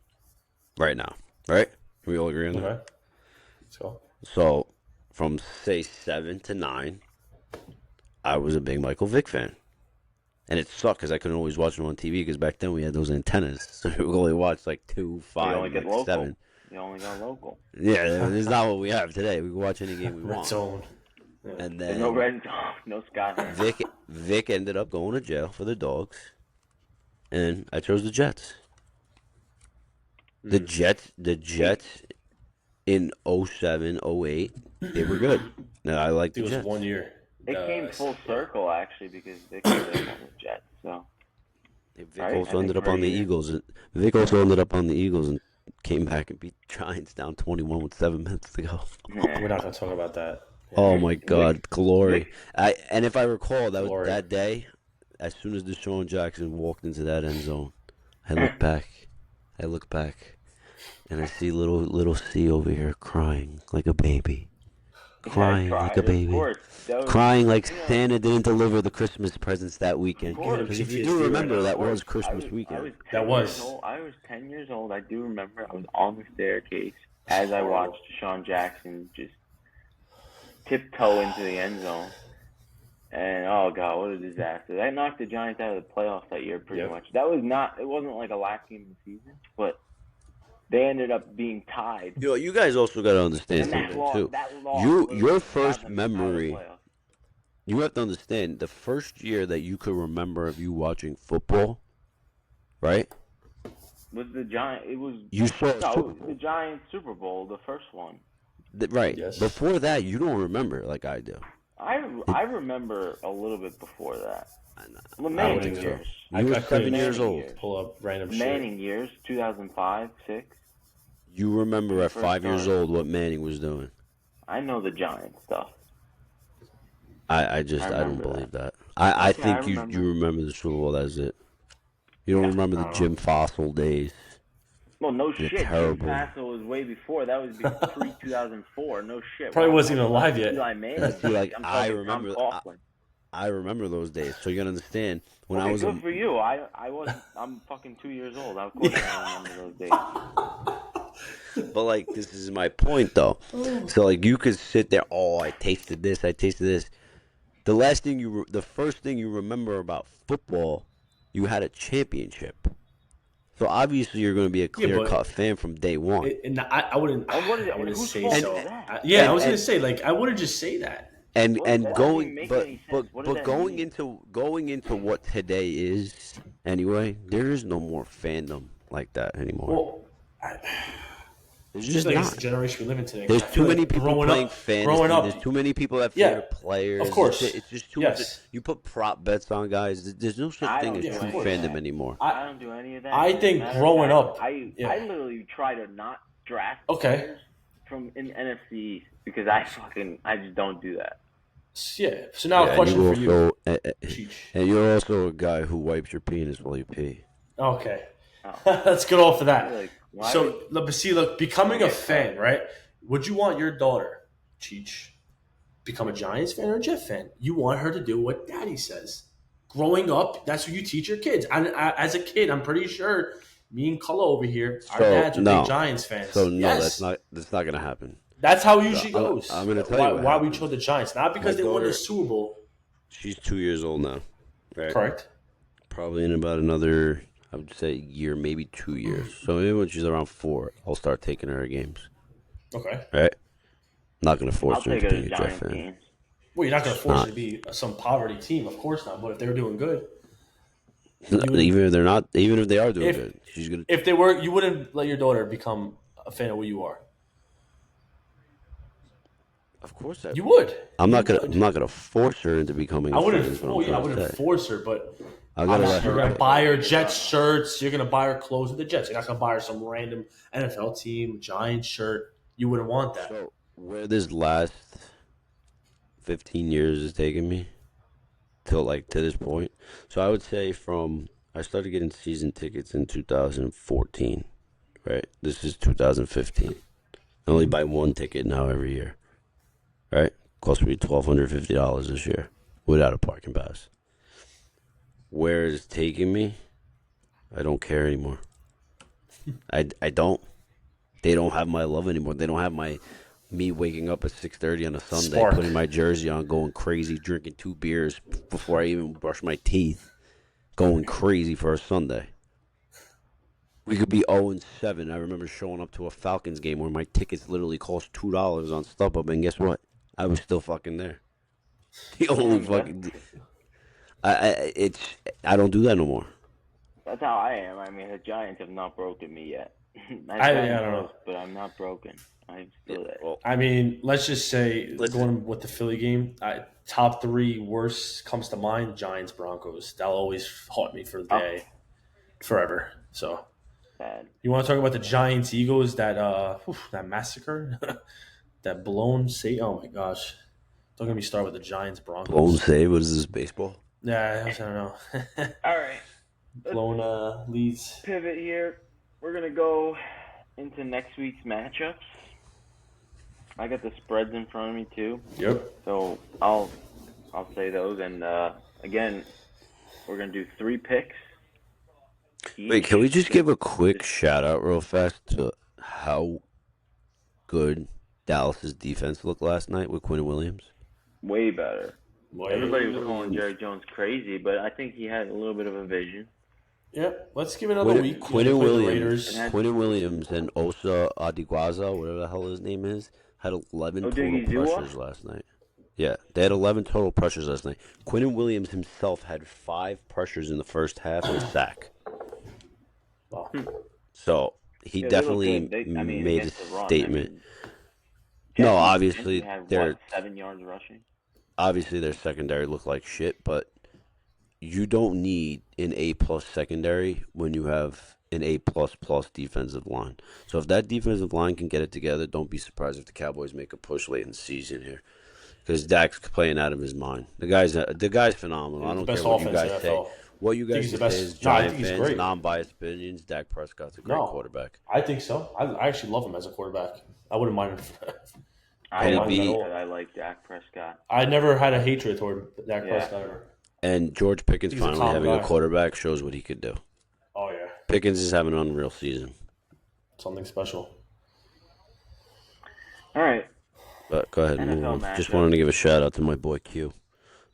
right now, right? Can we all agree on that? Okay. Let's go. So, from say 7 to 9, I was a big Michael Vick fan. And it sucked because I couldn't always watch him on TV because back then we had those antennas. So we would only watch like 2, 5, only get like local. 7. You only got local. Yeah, it's not what we have today. We can watch any game we Red want. zone. And There's no then red zone, no Scott. Vic ended up going to jail for the dogs. And I chose the Jets. The Jets in 07, 08, they were good. Now I like It the was Jets. 1 year. It came full circle actually because they could have been on the Jets. So Vic Right? also I ended think up on the pretty- Eagles. Vic also ended up on the Eagles and came back and beat the Giants down 21 with 7 minutes to go. We're not gonna talk about that. Oh my God, glory! And if I recall, that was Glory. that day. As soon as Deshaun Jackson walked into that end zone, I look back, and I see little C over here crying like a baby, crying like a Of baby. course. That was- Crying like Santa didn't deliver the Christmas presents that weekend. course. Because if you PTSD do right remember, now. that Of course. was Christmas I was weekend. 10 That was. years old. I was 10 years old. I do remember. I was on the staircase as I watched Deshaun Jackson just tiptoe into the end zone. And oh god, what a disaster! That knocked the Giants out of the playoffs that year, pretty Yep. much. That was not. It wasn't like a last game of the season, but they ended up being tied. You guys also got to understand And that something loss, too. that loss You- literally your got first them out of the memory- playoffs. You have to understand the first year that you could remember of you watching football, right? Was the Giant? It was. You saw a No, Super it was the Bowl. Giants Super Bowl, the first one. Right. Yes. Before that, you don't remember like I do. I remember a little bit before that. The I Manning wouldn't years. You were I couldn't 7 years Manning old. years. pull up random shit. Manning years, 2005, 6. You remember at First 5 years time. old what Manning was doing. I know the Giants stuff. I I don't remember believe that. I Okay, I think you remember. remember the Super Bowl. That's it. You don't remember the I don't Jim Fossil days. Well, no They're shit. Jim terrible. Fassel was way before. That was pre-2004. No shit. Probably Wow. wasn't even alive yet. Eli Manning. See, like, I'm I talking remember- Tom Coughlin. I remember those days. So you gotta understand when Okay, I was good a, for you. I'm fucking 2 years old. Of course I remember those days. But like this is my point though. So like you could sit there, oh, I tasted this, I tasted this. The first thing you remember about football, you had a championship. So obviously you're going to be a clear-cut fan from day one. And I wouldn't. Oh, what is it? I wouldn't Whose say fault so. is that? I was gonna say like I wouldn't just say that. And What? and That going doesn't make but any but sense. What but does that going mean? into what today is anyway, there is no more fandom like that anymore. Well, There's just just like not. it's the generation we live in today. There's I too feel many like people growing playing up, fantasy. Growing up, There's too many people that Yeah, favorite players. of course. It's just too Yes. much. You put prop bets on guys. There's no such I thing don't as do true any of fandom that. anymore. I don't do any of that. I think Matter of growing fact, up- I yeah. literally try to not draft Okay. players from in NFC East because I just don't do that. Yeah. So now Yeah, a question for you, also, Cheech. and you're also a guy who wipes your penis while you pee. Okay. Oh. Let's get off of I that. feel like Why So, look, becoming a fan, right? Would you want your daughter, Cheech, become a Giants fan or a Jet fan? You want her to do what Daddy says. Growing up, that's what you teach your kids. And as a kid, I'm pretty sure me and Calo over here, our dads were big Giants fans. So no, yes. that's not gonna happen. That's how it usually goes. I'm gonna tell you why we chose the Giants, not because they won the Super Bowl. She's 2 years old now, right? Correct. Probably in about another, I would say, year, maybe 2 years. So maybe when she's around 4, I'll start taking her to games. Okay. Right? Not gonna force her take to her be a to Jet Giants fan. games. Well, you're not going to force her to be some poverty team, of course not. But if they're doing good, Even if they're not, even if they are doing good, she's gonna. If they were, you wouldn't let your daughter become a fan of what you are. Of course, You would. I'm not gonna force her into becoming. I wouldn't. I wouldn't force her, but let you're her. gonna buy her Jets shirts. You're gonna buy her clothes with the Jets. You're not gonna buy her some random NFL team Giants shirt. You wouldn't want that. So where this last 15 years has taken me, till to this point. So I would say I started getting season tickets in 2014. Right. This is 2015. I only buy one ticket now every year. Right? Cost me $1,250 this year without a parking pass. Where it's taking me, I don't care anymore. I don't. They don't have my love anymore. They don't have me waking up at 6:30 on a Sunday, putting my jersey on, going crazy, drinking 2 beers before I even brush my teeth, going crazy for a Sunday. We could be 0-7. I remember showing up to a Falcons game where my tickets literally cost $2 on StubHub, and guess what? I was still fucking there. The only fucking, I don't do that no more. That's how I am. I mean, the Giants have not broken me yet. I don't know, but I'm not broken. I'm still there. Well, I mean, let's just say going with the Philly game, top 3 worst comes to mind: Giants, Broncos. That'll always haunt me for the day, forever. So, Bad. you want to talk about the Giants, Eagles? That massacre. That blown save. Oh my gosh! Don't get me started with the Giants Broncos. blown save. What is this, baseball? Yeah, I don't know. All right. Blown leads. Pivot here. We're gonna go into next week's matchups. I got the spreads in front of me too. Yep. So I'll say those, and again, we're gonna do 3 picks. Wait, can we just give a quick shout out real fast to how good Dallas's defense looked last night with Quinn Williams? Way better. Everybody was calling Jerry Jones crazy, but I think he had a little bit of a vision. Yep. Let's give it another week. Quinn Williams and Osa Adigwaza, whatever the hell his name is, had 11 total pressures last night. Yeah, they had 11 total pressures last night. Quinn Williams himself had 5 pressures in the first half and a sack. Wow. So he definitely made a statement. No, obviously they're 7 yards rushing. Obviously their secondary looked like shit, but you don't need an A+ secondary when you have an A++ defensive line. So if that defensive line can get it together, don't be surprised if the Cowboys make a push late in the season here, because Dak's playing out of his mind. The guy's phenomenal. I don't care what you guys say. What you guys say is Giant fans, non-biased opinions. Dak Prescott's a great quarterback. I think so. I actually love him as a quarterback. I wouldn't mind him. I like Dak Prescott. I never had a hatred toward Dak Prescott ever. And George Pickens finally having a quarterback shows what he could do. Oh, yeah. Pickens is having an unreal season. Something special. All right. But go ahead. Move on. Just wanted to give a shout out to my boy Q.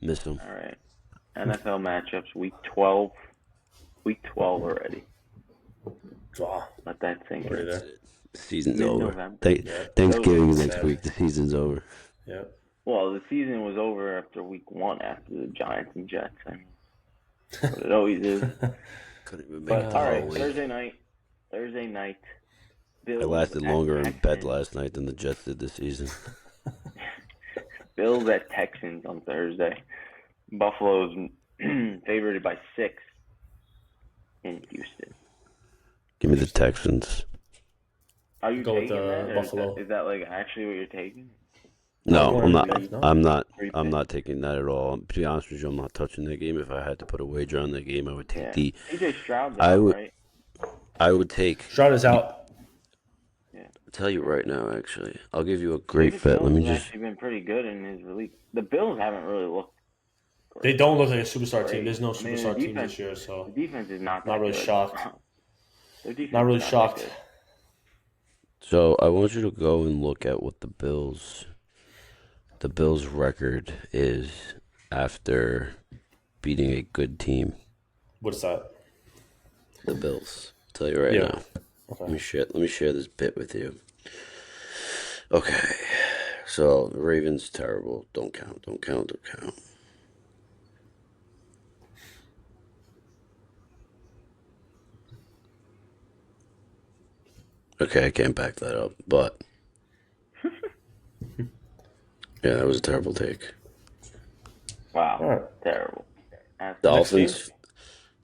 Miss him. All right. NFL matchups, week 12. Week 12 already. Let that sink in. The season's over. Thanksgiving is next week. The season's over. Yeah. Well, the season was over after week 1 after the Giants and Jets. I mean, what it always is. Couldn't even make it. All right, Thursday night. I lasted longer in bed last night than the Jets did this season. Bills at Texans on Thursday. Buffalo's favored by 6 in Houston. Give me the Texans. Are you taking that? Buffalo? Is that like actually what you're taking? No, I'm not. I'm not taking that at all. To be honest with you, I'm not touching that game. If I had to put a wager on that game, I would take the. CJ Stroud's out, right? I would take. Stroud is out I'll tell you right now, actually. I'll give you a great Davis bet. Let Mills me has just. actually been pretty good in his release. The Bills haven't really looked They great. don't look like a superstar team. Great. There's no I mean, superstar teams this year, the so defense is not not that really good. shocked. Their defense Not really is not that shocked. good. So I want you to go and look at what the Bills' record is after beating a good team. What's that? The Bills. I'll tell you right Yeah. now. Let me share this bit with you. Okay. So the Ravens terrible. Don't count. Okay, I can't back that up, but yeah, that was a terrible take. Wow, All right. terrible.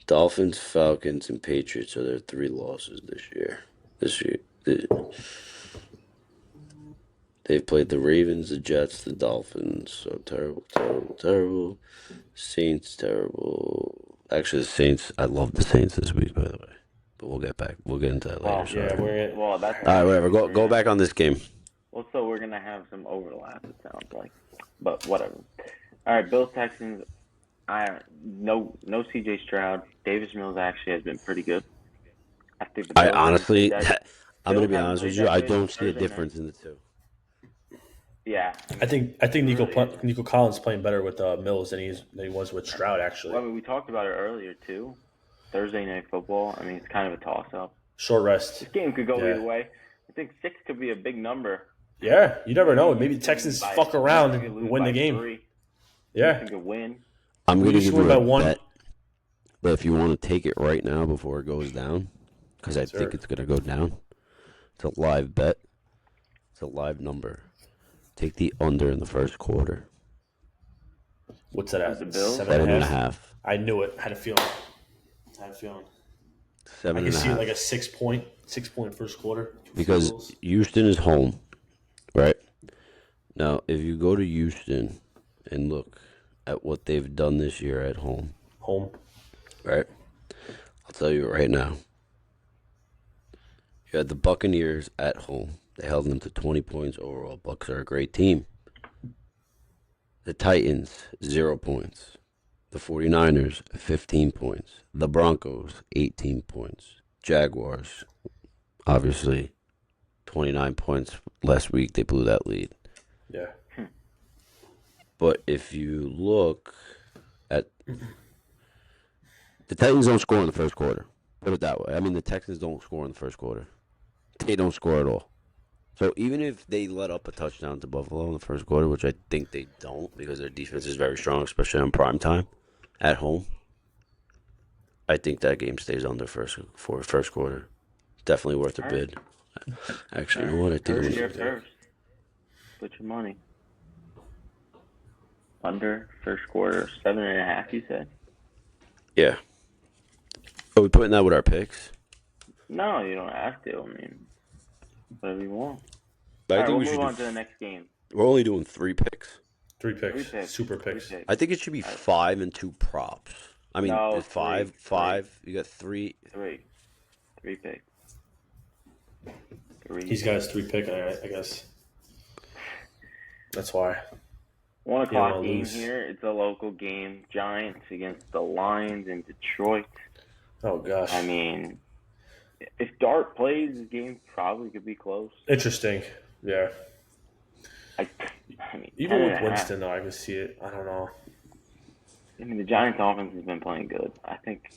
Dolphins, Falcons, and Patriots are their 3 losses this year. They've played the Ravens, the Jets, the Dolphins. So terrible. Saints, terrible. Actually, the Saints. I love the Saints this week, by the way. But we'll get into that later. Yeah, Sorry. Well, that's All right, whatever. Go back on this game. Well, so we're gonna have some overlap. It sounds like, but whatever. All right, Bills Texans. No CJ Stroud. Davis Mills actually has been pretty good. I think the I Bills honestly, haven't played that- I'm gonna Bills be haven't honest with played you. that I good don't on see a Thursday difference night. in the two. Yeah, I think Nico Collins playing better with Mills than he was with Stroud actually. Well, I mean, we talked about it earlier too. Thursday night football. I mean, it's kind of a toss-up. Short rest. This game could go Yeah. either way. I think 6 could be a big number. Yeah, you never know. Maybe the Texans fuck around You could and lose win by the game. 3. Yeah. You could win. I'm We gonna used give to win you by a 1. bet, but if you want to take it right now before it goes down, because I Sure. think it's gonna go down, it's a live bet. It's a live number. Take the under in the first quarter. What's that at? The Bills? 7.5. I knew it. Had a feeling. I 7.5. can see it like a 6-point first quarter. Because Houston is home, right? Now, if you go to Houston and look at what they've done this year at home, right? I'll tell you right now. You had the Buccaneers at home. They held them to 20 points overall. Bucks are a great team. The Titans, 0 points. The 49ers, 15 points. The Broncos, 18 points. Jaguars, obviously, 29 points last week. They blew that lead. Yeah. But if you look at the Titans don't score in the first quarter. Put it that way. I mean, the Texans don't score in the first quarter. They don't score at all. So even if they let up a touchdown to Buffalo in the first quarter, which I think they don't because their defense is very strong, especially on prime time at home, I think that game stays under for first quarter. Definitely worth a bid. Actually, you know what? I think First year first. Put your money. Under first quarter, 7.5. You said. Yeah. Are we putting that with our picks? No, you don't have to. I mean, whatever you want. But All right, we'll move on to the next game. We're only doing 3 picks. 3 picks. 3 picks. Super picks. 3 picks. I think it should be 5 and 2 props. I mean, No, it's 5. three. 5. You got 3. 3 picks. 3. He's got his 3 pick, I guess. That's why. 1 o'clock wanna game lose. here. It's a local game. Giants against the Lions in Detroit. Oh gosh. I mean, if Dart plays, this game probably could be close. Interesting. Yeah. I mean, Even 10 with and a half. Winston, though, I can see it. I don't know. I mean, the Giants' offense has been playing good. I think.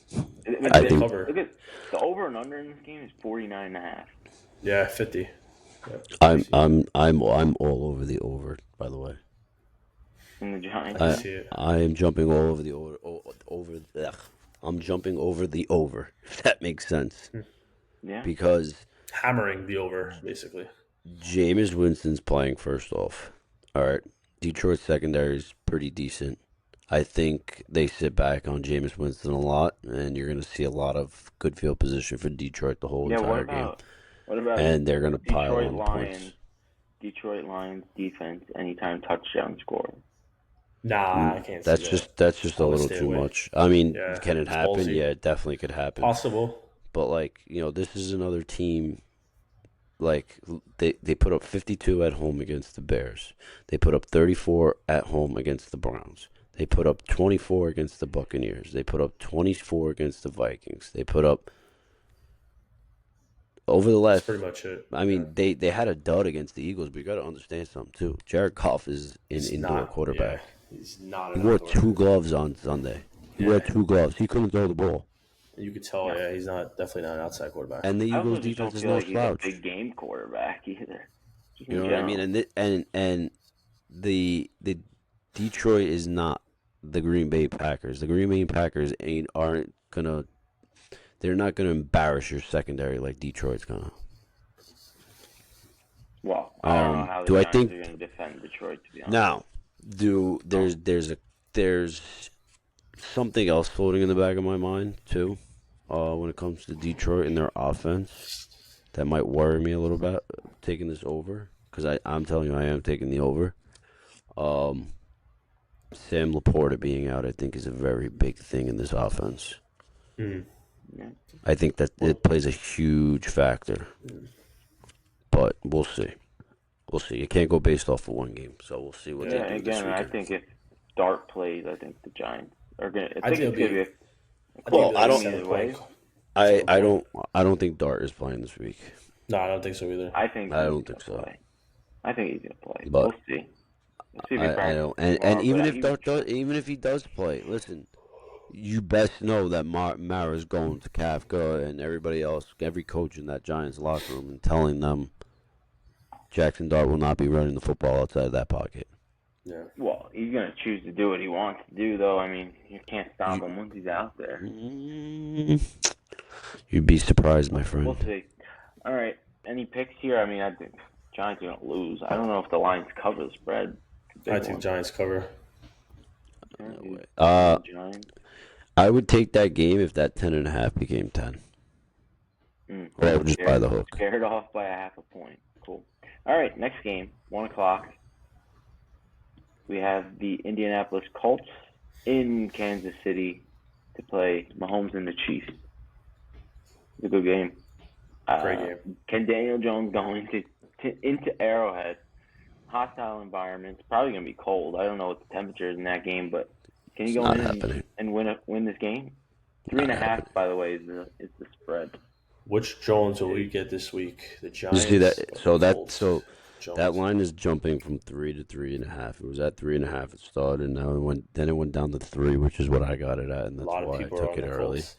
I think- Cover. Look at the over and under in this game is 49.5. Yeah, 50. Yeah. I'm all over the over, by the way. In the Giants. I see it. I am jumping all over the over. I'm jumping over the over, if that makes sense. Yeah. Because Hammering the over, basically. Jameis Winston's playing first off. All right. Detroit's secondary is pretty decent. I think they sit back on Jameis Winston a lot, and you're going to see a lot of good field position for Detroit the whole Yeah. entire game. What about And they're going to pile Detroit on Lions? points. Detroit Lions defense anytime touchdown score. Nah, I can't That's see just a I would little stay too away. much. I mean, Yeah, can it it's happen? ballsy. Yeah, it definitely could happen. that. Possible. But this is another team. like they put up 52 at home against the Bears. They put up 34 at home against the Browns. They put up 24 against the Buccaneers. They put up 24 against the Vikings. They put up over the That's last. pretty much it. I mean, they had a dud against the Eagles, but you got to understand something too. Jared Goff is an He's indoor not, quarterback. Yeah, he's not He an wore outdoor. 2 gloves on Sunday. He wore 2 gloves. He couldn't throw the ball. You could tell, he's definitely not an outside quarterback. And the I also Eagles just don't defense is feel no like he's a slouch. big game quarterback either. Just You in know what I mean? general. And the Detroit is not the Green Bay Packers. The Green Bay Packers they're not gonna embarrass your secondary like Detroit's gonna. Well, I don't know how the do I Giants think are going to defend Detroit, to be honest. now? There's something else floating in the back of my mind too, when it comes to Detroit and their offense that might worry me a little bit taking this over, because I'm telling you I am taking the over. Sam Laporta being out, I think, is a very big thing in this offense. I think that it plays a huge factor, but we'll see. We'll see. You can't go based off of one game, so we'll see what they do this again, I weekend. think if Dart plays, I think the Giants are going to. I think think it's it'll going to be- be. Well, I don't- Either way. I don't think Dart is playing this week. No, I don't think so either. I think. I he's don't think gonna so. play. I think he's going to play. But- We'll see. We'll see if he I practices don't, and tomorrow, even but if Dart does, even if he does play, listen, you best know that Mara's going to Kafka and everybody else, every coach in that Giants locker room, and telling them Jackson Dart will not be running the football outside of that pocket. Yeah. Well, he's going to choose to do what he wants to do, though. I mean, you can't stop him once he's out there. You'd be surprised, my friend. We'll see. All right. Any picks here? I mean, I think Giants are going to lose. I don't know if the Lions cover the spread. I think Giants cover. Giants. I would take that game if that 10.5 became 10. Or I would just buy the hook. Scared off by a half a point. Cool. All right, next game, 1 o'clock. We have the Indianapolis Colts in Kansas City to play Mahomes and the Chiefs. It's a good game. Great game. Can Daniel Jones go into Arrowhead? Hostile environment. It's probably going to be cold. I don't know what the temperature is in that game, but can he go in and win this game? 3.5, by the way, is the spread. Which Jones will we get this week? The Giants. You see that? So Jones. that line is jumping from 3 to 3.5. It was at 3.5 it started, and now it went down to 3, which is what I got it at, and that's why I took it early. Colts.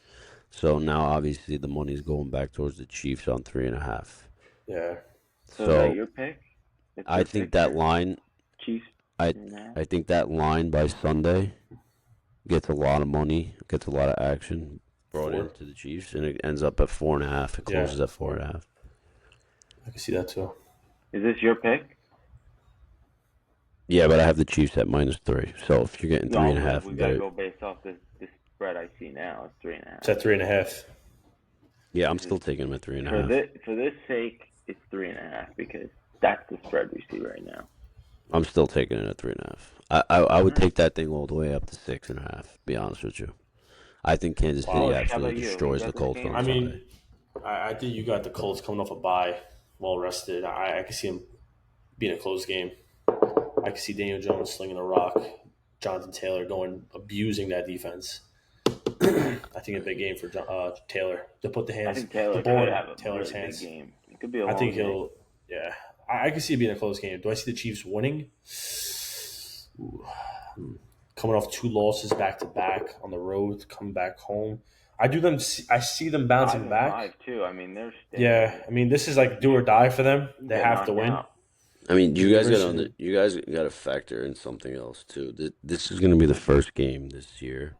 So now obviously the money's going back towards the Chiefs on 3.5. Yeah. So is that your pick? I think that line. Chiefs. I think that line by Sunday gets a lot of money, gets a lot of action brought into the Chiefs, and it ends up at 4.5. It closes at 4.5. I can see that too. Is this your pick? Yeah, but I have the Chiefs at -3. So if you're getting 3.5, we got to go based off this spread I see now. It's 3.5. It's at 3.5. Yeah, I'm still taking them at 3.5. For this sake, it's 3.5 because that's the spread we see right now. I'm still taking it at 3.5. I would take that thing all the way up to 6.5. To be honest with you, I think Kansas City absolutely destroys the Colts on I Sunday. mean, I think you got the Colts coming off a bye, well rested. I can see him being a close game. I can see Daniel Jones slinging a rock, Jonathan Taylor abusing that defense. I think a big game for Taylor to put the I think Taylor the ball could in have a Taylor's really hands. big game. It could be a I think long he'll. Yeah, I can see it being a close game. Do I see the Chiefs winning? Ooh. Coming off 2 losses back to back on the road, coming back home. I see them bouncing back. 5 too. I mean, they're still. Yeah, I mean this is like do or die for them. They have to win. Out. I mean, you guys got to factor in something else too. This is going to be the first game this year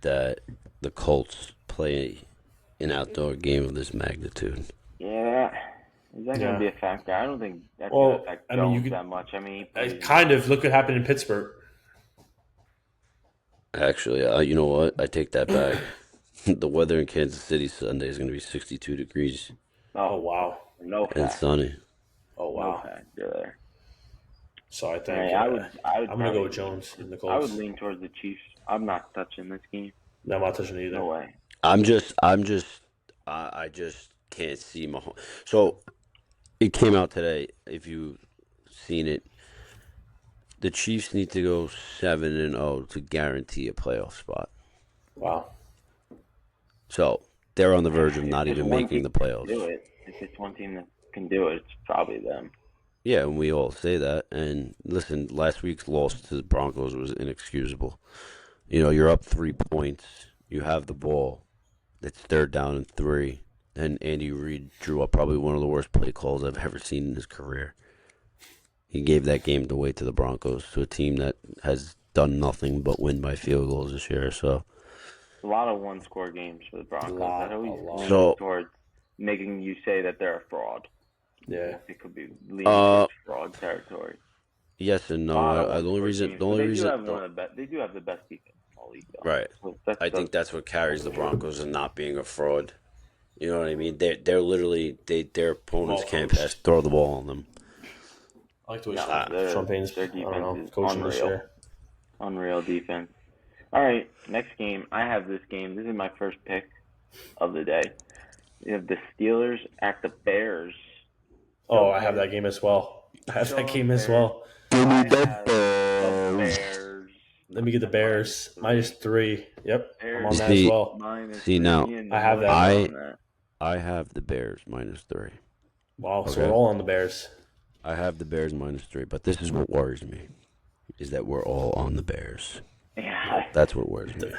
that the Colts play an outdoor game of this magnitude. Yeah. Is that going to be a factor? I don't think that's going to affect Jones that much. I mean, kind of. Look what happened in Pittsburgh. Actually, you know what? I take that back. The weather in Kansas City Sunday is going to be 62 degrees. Oh wow! No factor. And sunny. Oh wow! No factor there. So I think I would I'm going to go with Jones in the Colts. I would lean towards the Chiefs. I'm not touching this game. No, I'm not touching it either. No way. I just can't see Mahomes. So It came out today. If you've seen it, the Chiefs need to go 7-0 to guarantee a playoff spot. Wow. So they're on the verge of not If even there's one making the team that can playoffs. do it, if it's one team that can do it, it's probably them. Yeah, and we all say that. And listen, last week's loss to the Broncos was inexcusable. You know, you're up 3 points. You have the ball. It's 3rd down and 3. And Andy Reid drew up probably one of the worst play calls I've ever seen in his career. He gave that game away to the Broncos, to a team that has done nothing but win by field goals this year. So A lot of one-score games for the Broncos. That always leans So- towards making you say that they're a fraud. Yeah. It could be leaning towards fraud territory. yes and A no. lot of The only one-score reason, games, the but only they reason, do have one of the best. They do have the best defense in the league, though. right? So I think that's what carries the Broncos and not being a fraud. You know what I mean? They're literally their opponents Well can't coached. throw the ball on them. I like the way their Champagne's their I don't defense know, is coaching this unreal. year. Unreal defense. All right, next game. I have this game. This is my first pick of the day. You have the Steelers at the Bears. Oh, I have that game as well. I have that game as well. I have the Bears. Let me get the Bears. -3. Yep, I'm on that as See- well. See, now, I have that. I have the Bears -3. Wow, so Okay. we're all on the Bears. I have the Bears -3, but this is what worries me, is that we're all on the Bears. Yeah, That's what worries me.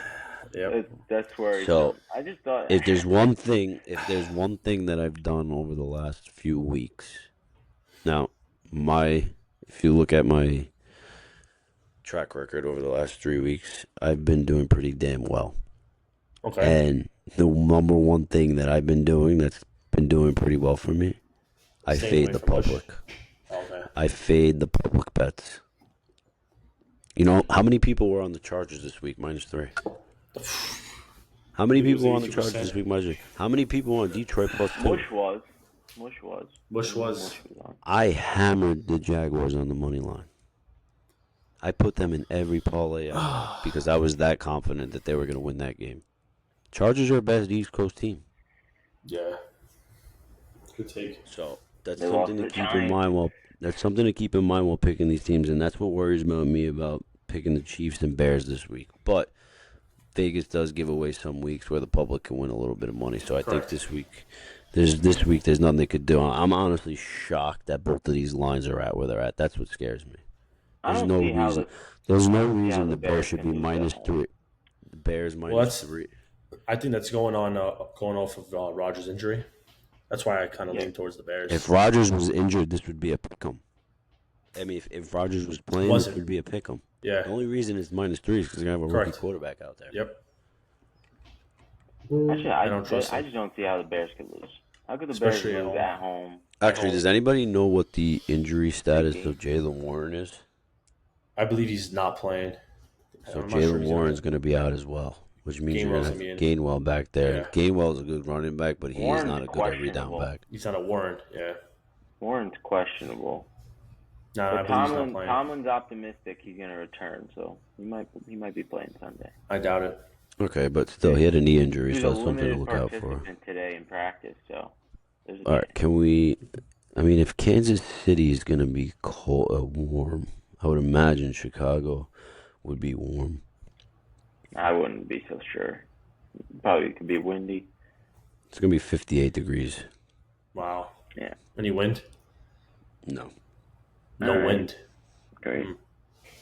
Yep. that's where. So, I just thought If there's one thing that I've done over the last few weeks, now if you look at my track record over the last 3 weeks, I've been doing pretty damn well. Okay. And the number one thing that I've been doing that's been doing pretty well for me, I Staying fade away the from Mush. public. Okay. I fade the public bets. You know, how many people were on the Chargers this week, -3? How many It was people were on the 82%. Chargers this week, -3? How many people were on Detroit +2? Mush was. Bush was. I hammered the Jaguars on the money line. I put them in every parlay I had because I was that confident that they were going to win that game. Chargers are the best East Coast team. Yeah. Good take. So that's They something to lost the keep in mind while picking these teams, and that's what worries about me about picking the Chiefs and Bears this week. But Vegas does give away some weeks where the public can win a little bit of money. So I think Correct. this week there's nothing they could do. I'm honestly shocked that both of these lines are at where they're at. That's what scares me. I There's don't no see how reason. the- There's no how reason the the Bears Bears should can be lose at -3. The Bears that's- -3. I think that's going off of Rodgers' injury. That's why I kind of lean towards the Bears. If Rodgers was injured, this would be a pick'em. I mean, if Rodgers was playing, Wasn't. this would be a pick'em. Yeah. The only reason it's -3 is because they're gonna have a rookie Correct. quarterback out there. Yep. Actually, I don't trust I them. just don't see how the Bears could lose. How could the Especially Bears at lose home. at home? Actually, does anybody know what the injury status of Jalen Warren is? I believe he's not playing. So I'm not sure Jalen he's Warren's going to be out as well, which means you're Gainwell's going to gonna have be in. Gainwell back there. Yeah. Gainwell's a good running back, but he is Warren's not a good every down questionable. back. He's not a Warren. Yeah. Warren's questionable. No, I But believe he's not playing. Tomlin's optimistic he's going to return, so he might be playing Sunday. I doubt it. Okay, but still, he had a knee injury, He so was that's a something to limited look out for. participant today in practice, so there's a All right, can we? I mean, if Kansas City is going to be cold, warm, I would imagine Chicago would be warm. I wouldn't be so sure. Probably could be windy. It's going to be 58 degrees. Wow. Yeah. Any wind? No. No All right. wind. Great.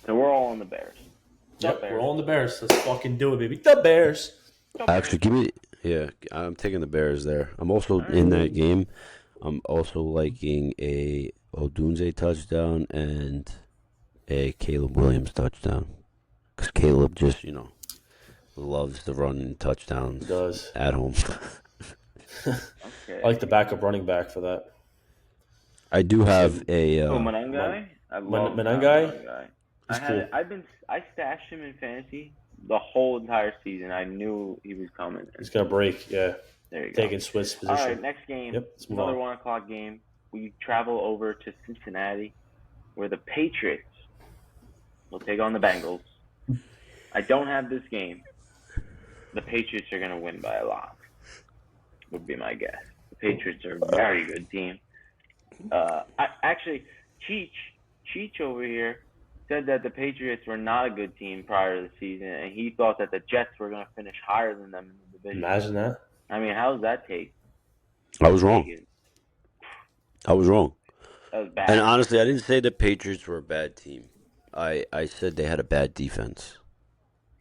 So we're all on the Bears. The Yep, Bears. we're all on the Bears. Let's fucking do it, baby. The Bears. Actually, give me. Yeah, I'm taking the Bears there. I'm also in that game. I'm also liking a Odunze touchdown and a Caleb Williams touchdown. Because Caleb just, loves to run in touchdowns He does. at home. Okay. I like the backup running back for that. I do have a. Menengai? I love Menengai? that Menengai. I stashed him in fantasy the whole entire season. I knew he was coming. He's gonna break. Yeah. There you go. Taking Swiss All position. right, next game. Yep, let's move Another on. 1:00 game. We travel over to Cincinnati, where the Patriots will take on the Bengals. I don't have this game. The Patriots are going to win by a lot, would be my guess. The Patriots are a very good team. Actually, Cheech over here said that the Patriots were not a good team prior to the season, and he thought that the Jets were going to finish higher than them in the division. Imagine that. I mean, how's that take? I was wrong. Taken? I was wrong. That was bad. And honestly, I didn't say the Patriots were a bad team. I said they had a bad defense.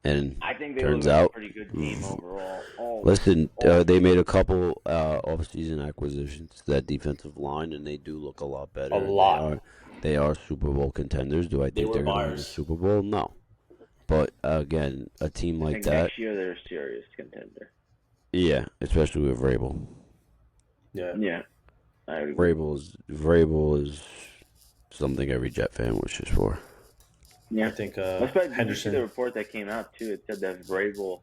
And I think they turns look like out, a pretty good team overall. they made a couple off-season acquisitions to that defensive line, and they do look a lot better. A lot. They are Super Bowl contenders. Do I think they're going to win the Super Bowl? No. But again, a team I like think that, next year they're a serious contender. yeah, especially with Vrabel. Yeah, I agree. Vrabel is something every Jet fan wishes for. Yeah, I think did you see Henderson. the report that came out too? It said that Vrabel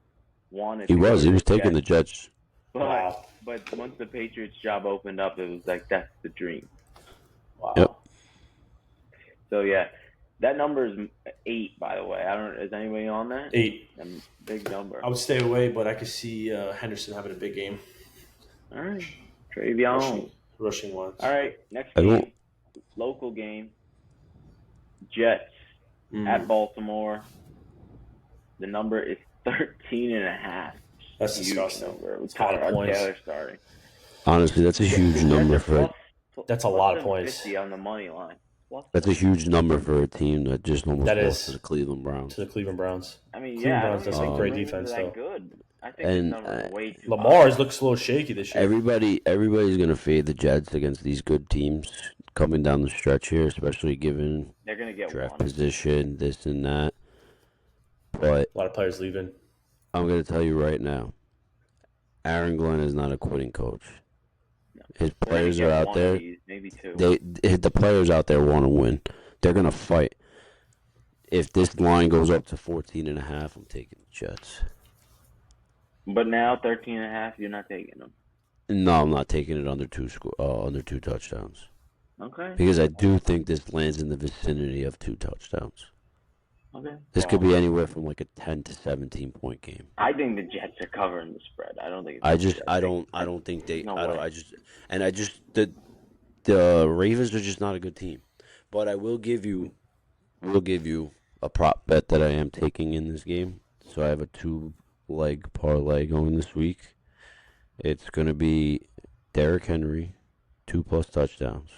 wanted. He to go was to taking the Jets. Jets. Wow. But once the Patriots job opened up, it was like that's the dream. Wow. Yep. So yeah, that number is 8. By the way, I don't. Is anybody on that? 8. A big number. I would stay away, but I could see Henderson having a big game. All right, Travion. Rushing ones. All right, next game, local game. Jets at Baltimore. The number is 13.5. That's Huge disgusting. number. With It's a lot of Tyrod points. Taylor starting. Honestly, that's a huge number for. That's a lot of points. 50 on the money line. That's a huge number for a team that just almost That lost is. to the Cleveland Browns. To the Cleveland Browns. I mean, Cleveland Browns I does don't have think great the Ravens defense, are that though. good. I think And, this number is way too Lamar's high. looks a little shaky this year. Everybody's gonna fade the Jets against these good teams coming down the stretch here, especially given They're gonna get draft one. position, this and that. But A lot of players leaving. I'm gonna tell you right now, Aaron Glenn is not a quitting coach. His They're gonna players get are out one of there. these, maybe 2. The players out there want to win. They're gonna fight. If this line goes up to 14.5, I'm taking the Jets. But now 13.5, you're not taking them. No, I'm not taking it under two touchdowns. Okay. Because I do think this lands in the vicinity of 2 touchdowns. Okay. This could be anywhere from like a 10 to 17 point game. I think the Jets are covering the spread. I don't think. I don't think they. No I don't. way. The Ravens are just not a good team. But I will give you a prop bet that I am taking in this game. So I have a 2-leg parlay going this week. It's going to be Derrick Henry, 2+ touchdowns.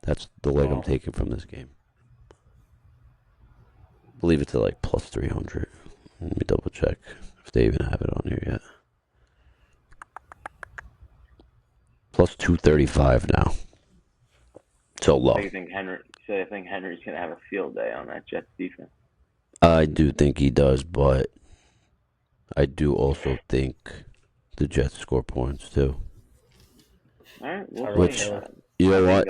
That's the leg I'm taking from this game. I believe it's at like plus 300. Let me double check if they even have it on here yet. Plus 235 now. So low. I think Henry's gonna have a field day on that Jets defense. I do think he does, but I do also think the Jets score points too. All right. Which, you know what?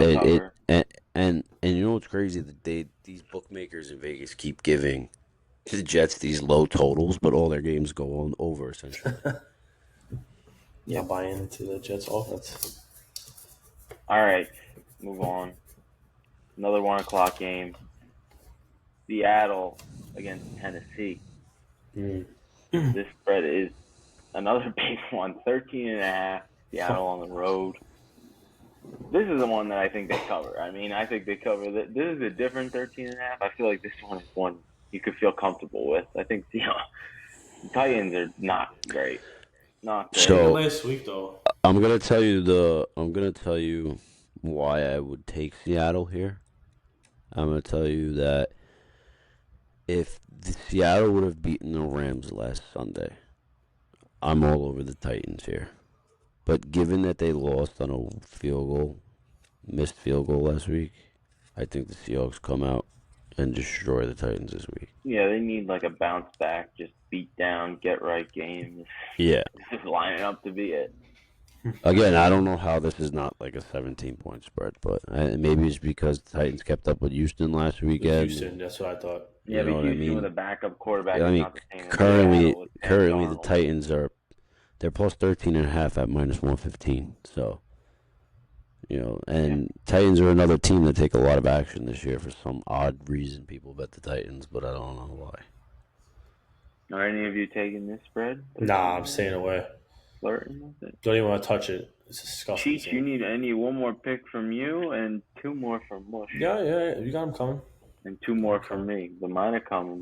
And you know what's crazy? That these bookmakers in Vegas keep giving the Jets these low totals, but all their games go on over essentially. Yeah, buying into the Jets offense. All right, move on. Another 1:00 game. Seattle against Tennessee. This spread is another big one. 13.5. Seattle on the road. This is the one that I think they cover. I mean, I think they cover that. This is a different 13.5. I feel like this one is one you could feel comfortable with. I think the Titans are not great. Not great. So Last week though, I'm gonna tell you why I would take Seattle here. I'm gonna tell you that if Seattle would have beaten the Rams last Sunday, I'm all over the Titans here. But given that they lost on a missed field goal last week, I think the Seahawks come out and destroy the Titans this week. Yeah, they need like a bounce back, just beat down, get right game. Yeah. This is lining up to be it. Again, I don't know how this is not like a 17-point spread, but maybe it's because the Titans kept up with Houston last weekend. Houston, that's what I thought. Yeah, You know but what I Houston mean? with a backup quarterback I is mean, not the same as currently Seattle with Sam the Darnold. Titans they're plus 13.5 at minus 115. So, and Titans are another team that take a lot of action this year for some odd reason. People bet the Titans, but I don't know why. Are any of you taking this spread? Nah, I'm staying away. flirting with it. Don't even want to touch it. It's disgusting. Cheech, you need one more pick from you and 2 more from Mush. Yeah. You got them coming. And 2 more from me. But mine are coming.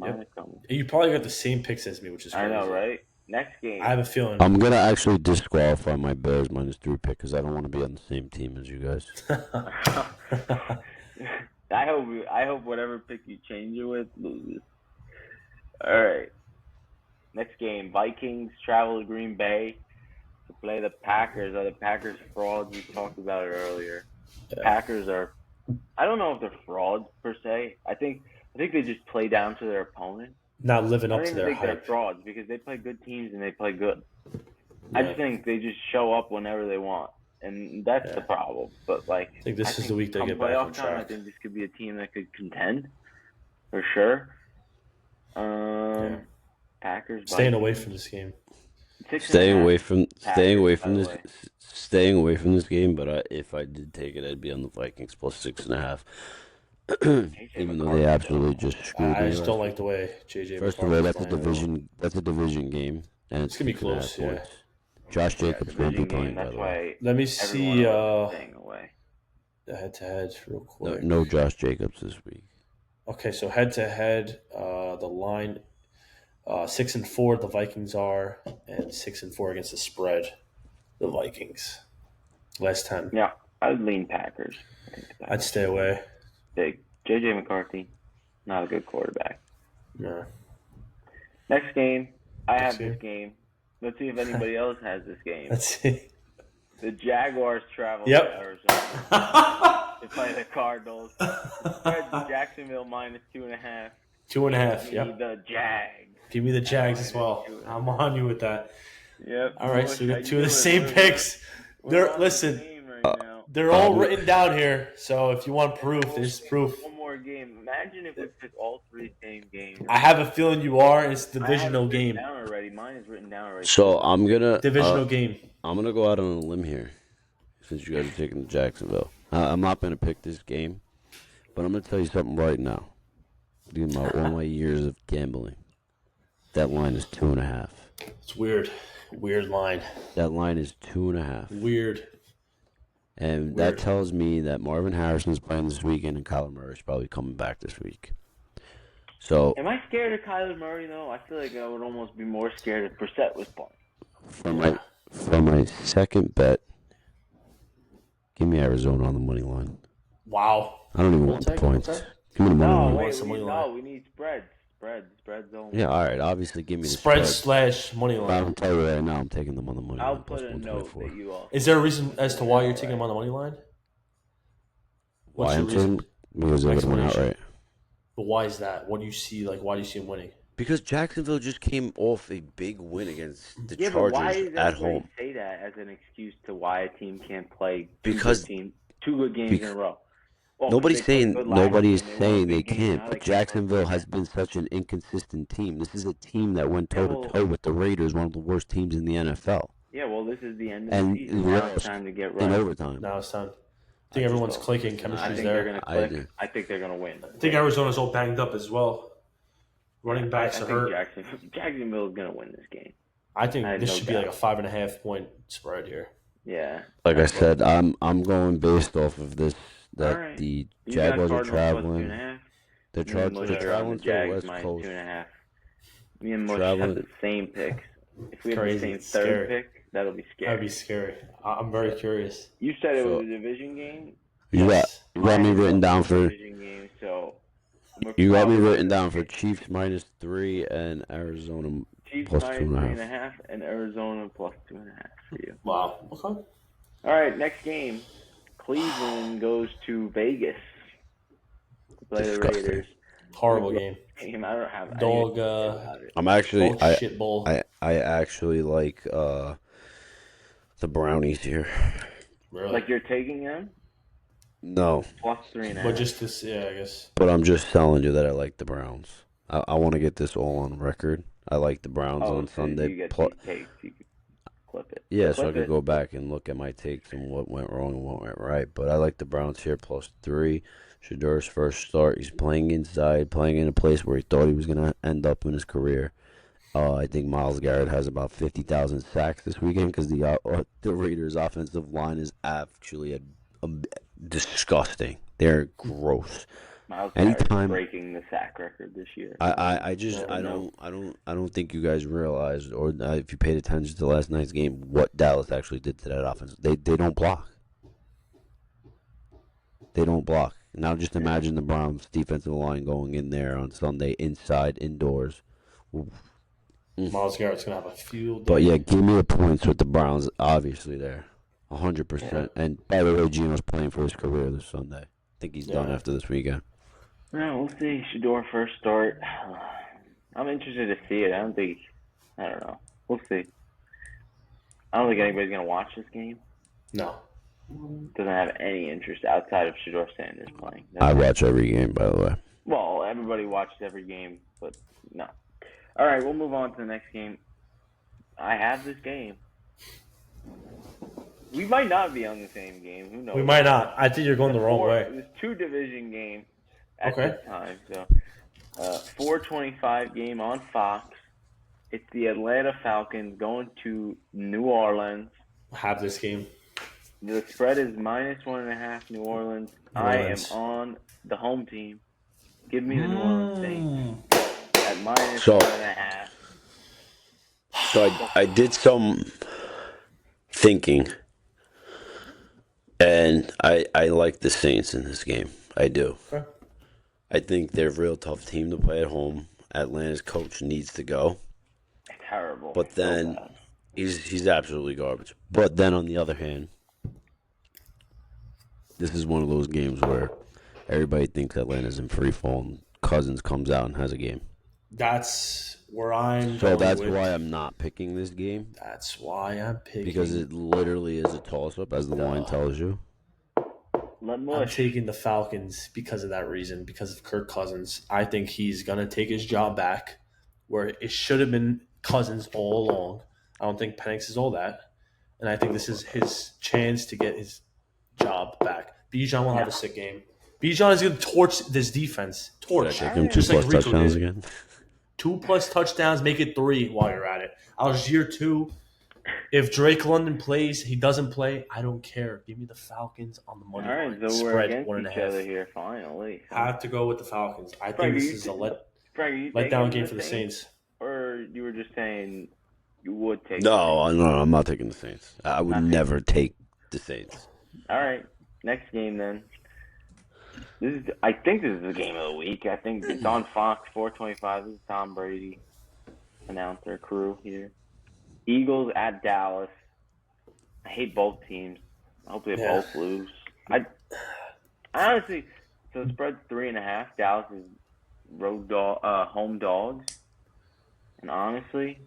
You probably got the same picks as me, which is crazy. I know, right? Next game. I have a feeling. I'm gonna actually disqualify my Bears -3 pick because I don't want to be on the same team as you guys. I hope whatever pick you change it with loses. All right. Next game, Vikings travel to Green Bay to play the Packers. Are the Packers frauds? We talked about it earlier. The Packers are. I don't know if they're frauds per se. I think they just play down to their opponent. Not living I up don't to even their think they're hype. frauds because they play good teams and they play good. I Yeah. just think they just show up whenever they want, and that's the problem. But like, I think this is the week they come get back on playoff time, I track. think this could be a team that could contend for sure. Packers Staying Vikings. away from this game. 6.5 Staying away from Packers, staying away from this game. But if I did take it, I'd be on the Vikings +6.5. Even though they absolutely just screwed I me. just don't like the way JJ. First of all, that's a division. That's a division game, and It's gonna be 6.5 close, yeah. points. Josh Jacobs won't be division playing, game. by That's the way. why Let me everyone see else is staying away. the head-to-head real quick. No Josh Jacobs this week. Okay, so head-to-head, the line 6-4 the Vikings are, and 6-4 against the spread. The Vikings. Last 10. Yeah, I'd lean Packers. I think the I'd Packers. stay away. Big. JJ McCarthy, not a good quarterback. No. Next game, I Next have this game. Let's see if anybody else has this game. Let's see. The Jaguars travel Yep. to Arizona to play the Cardinals. The spread's Jacksonville -2.5. 2.5. Give me Yep. the Jags. Give me the Jags as well. I'm on you with that. Yep. All right, so we How got you two of the doing? same We're- picks. we're They're on the listen. game right now. They're all written down here. So if you want proof, there's proof. One more game. Imagine if we pick all 3 same games. I have a feeling you are. It's a I have divisional it written game. Down already. Mine is written down already. So I'm gonna Divisional game. I'm gonna go out on a limb here, since you guys are taking Jacksonville. I'm not gonna pick this game, but I'm gonna tell you something right now. Due to all my years of gambling, that line is 2.5. It's weird. Weird line. That line is 2.5, Weird. and that tells me that Marvin Harrison's playing this weekend and Kyler Murray's probably coming back this week. So Am I scared of Kyler Murray though? I feel like I would almost be more scared if Brissett was playing. for my second bet, give me Arizona on the money line. Wow. I don't even We'll want the take it, points. okay. Give me the money No, line. wait, some money we line. need spreads. Spreads only. Yeah, all right. Obviously, give me the Spread spread. / money But line. I'm telling you right now, I'm taking them on the money I'll line. put plus a note 124. that you all. Is there a reason as to why you're taking him on the money line? What's Why your I'm reason? taking? Because they're going to win Explanation. outright. But why is that? What do you see? Like, why do you see him winning? Because Jacksonville just came off a big win against the Yeah, but why Chargers does at everybody home. say that as an excuse to why a team can't play Because- two good games in a row? Well, Nobody's they played saying good last nobody's year and saying won a they big game. can't, Now but they can't play Jacksonville good has games. been such an inconsistent team. This is a team that went Yeah, toe well- to toe with the Raiders, one of the worst teams in the NFL, Yeah, well, this is the end of and the season. Now lost it's time to get in right. overtime. Now it's time. I think everyone's clicking. I Chemistry's think they're there. gonna I click. do. I think they're gonna win. I think Arizona's all banged up as well. Running backs I are think hurt. Jacksonville is gonna win this game. I think I have this no should be like a doubt. 5.5 point spread here. Yeah. Like I said, I'm going based off of this that Alright. the You Jaguars got are Cardinals traveling. +2.5. They're, Me and Mush they're are on traveling the to the Jags West minus Coast. 2.5. Me and Mush Traveling- have the same picks. If we have Crazy. the same It's third scary. pick, that'll be scary. That'd be scary. I'm very curious. You said it So- was a division game. You Yes. got me Mine is written also down a for division game, so we're you got me probably written gonna down for pick Chiefs -3 and Arizona Chiefs plus minus 2.5. 3.5 and Arizona plus 2.5 for you. Wow. Okay. All right, next game. Cleveland goes to Vegas to play Disgusting. the Raiders. Horrible game. Game, I don't have any Dog, idea about it. I'm actually Dog shit bowl. I actually like the Brownies here. Really. Like you're taking them No, plus 3.5. But just this, yeah, I guess. but I'm just telling you that I like the Browns. I want to get this all on record. I like the Browns on so Sunday. You get Pl- these takes, you could clip it. Yeah, so I Clip could it. go back and look at my takes and what went wrong and what went right. But I like the Browns here +3. Shadur's first start. He's playing inside, playing in a place where he thought he was going to end up in his career. I think Myles Garrett has about 50,000 sacks this weekend because the Raiders' offensive line is actually disgusting. They're gross. Miles Garrett Anytime breaking the sack record this year. I don't think you guys realized, or if you paid attention to last night's game, what Dallas actually did to that offense. They don't block. They don't block. Now just imagine the Browns' defensive line going in there on Sunday, inside, indoors. Myles Garrett's gonna have a field day. But yeah, give me the points with the Browns. Obviously, there, 100%. And by the way, Gino's playing for his career this Sunday. I think he's done after this weekend. Yeah, we'll see. Shador first start. I'm interested to see it. I don't know. We'll see. I don't think anybody's gonna watch this game. No. Doesn't have any interest outside of Shador Sanders playing. I watch every game, by the way. Well, everybody watches every game, but no. All right, we'll move on to the next game. I have this game. We might not be on the same game. Who knows? We might not. I think you're going the wrong way. There's 2 division games at Okay. this time. So, 4:25 game on Fox. It's the Atlanta Falcons going to New Orleans. Have this game. The spread is -1.5 New Orleans. I am on the home team. Give me the New Orleans Saints at -1.5. So I did some thinking, and I like the Saints in this game. I do. Okay. I think they're a real tough team to play at home. Atlanta's coach needs to go. Terrible. But then he's absolutely garbage. But then on the other hand, this is one of those games where everybody thinks Atlanta's in free fall and Cousins comes out and has a game. That's where I'm So going that's with. why I'm not picking this game. That's why I'm picking. Because it literally is a toss-up, as the line tells you. I'm taking the Falcons because of that reason, because of Kirk Cousins. I think he's going to take his job back where it should have been Cousins all along. I don't think Penix is all that. And I think this is his chance to get his job back. Bijan will have a sick game. Bijan is going to torch this defense. Torch. Take him Just 2+ like Rico touchdowns did. again. 2+ touchdowns, make it 3 while you're at it. Algier 2. If Drake London plays, he doesn't play, I don't care. Give me the Falcons on the money line. All right, so we're Spread against 1.5. each other here finally. I have to go with the Falcons. I think this is a letdown game for the Saints. Or you were just saying you would take No, I'm not taking the Saints. I would never take the Saints. All right, next game then. I think this is the game of the week. I think it's on Fox, 4:25. This is Tom Brady, announcer crew here. Eagles at Dallas. I hate both teams. I hope they both lose. I honestly, so the spread's 3.5. Dallas is home dogs, and honestly,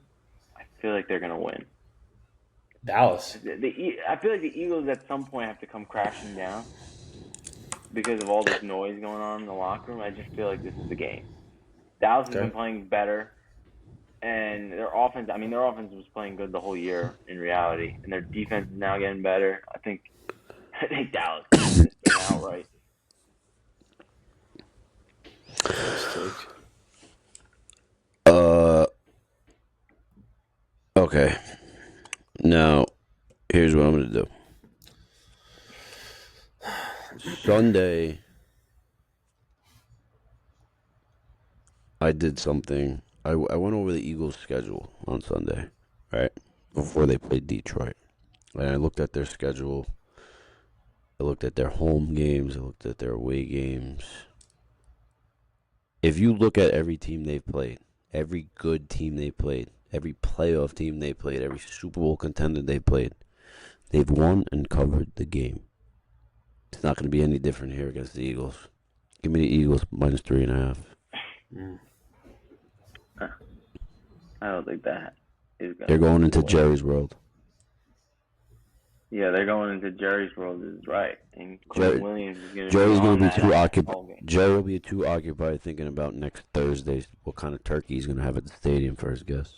I feel like they're gonna win. Dallas. I feel like the Eagles at some point have to come crashing down because of all this noise going on in the locker room. I just feel like this is the game. Dallas has been playing better, and their offense was playing good the whole year in reality, and their defense is now getting better. I think Dallas wins this game outright. Okay. Now, here's what I'm going to do. Sunday, I did something. I went over the Eagles' schedule on Sunday, right? Before they played Detroit. And I looked at their schedule. I looked at their home games. I looked at their away games. If you look at every team they've played, every good team they played, every playoff team they played, every Super Bowl contender they played, they've won and covered the game. It's not going to be any different here against the Eagles. Give me the Eagles -3.5. I don't think that is going to. They're going into Jerry's world. Yeah, they're going into Jerry's world. Is right, and Quinn Williams is going to. Jerry's going to be too occupied. Jerry will be too occupied thinking about next Thursday what kind of turkey he's going to have at the stadium for his guests.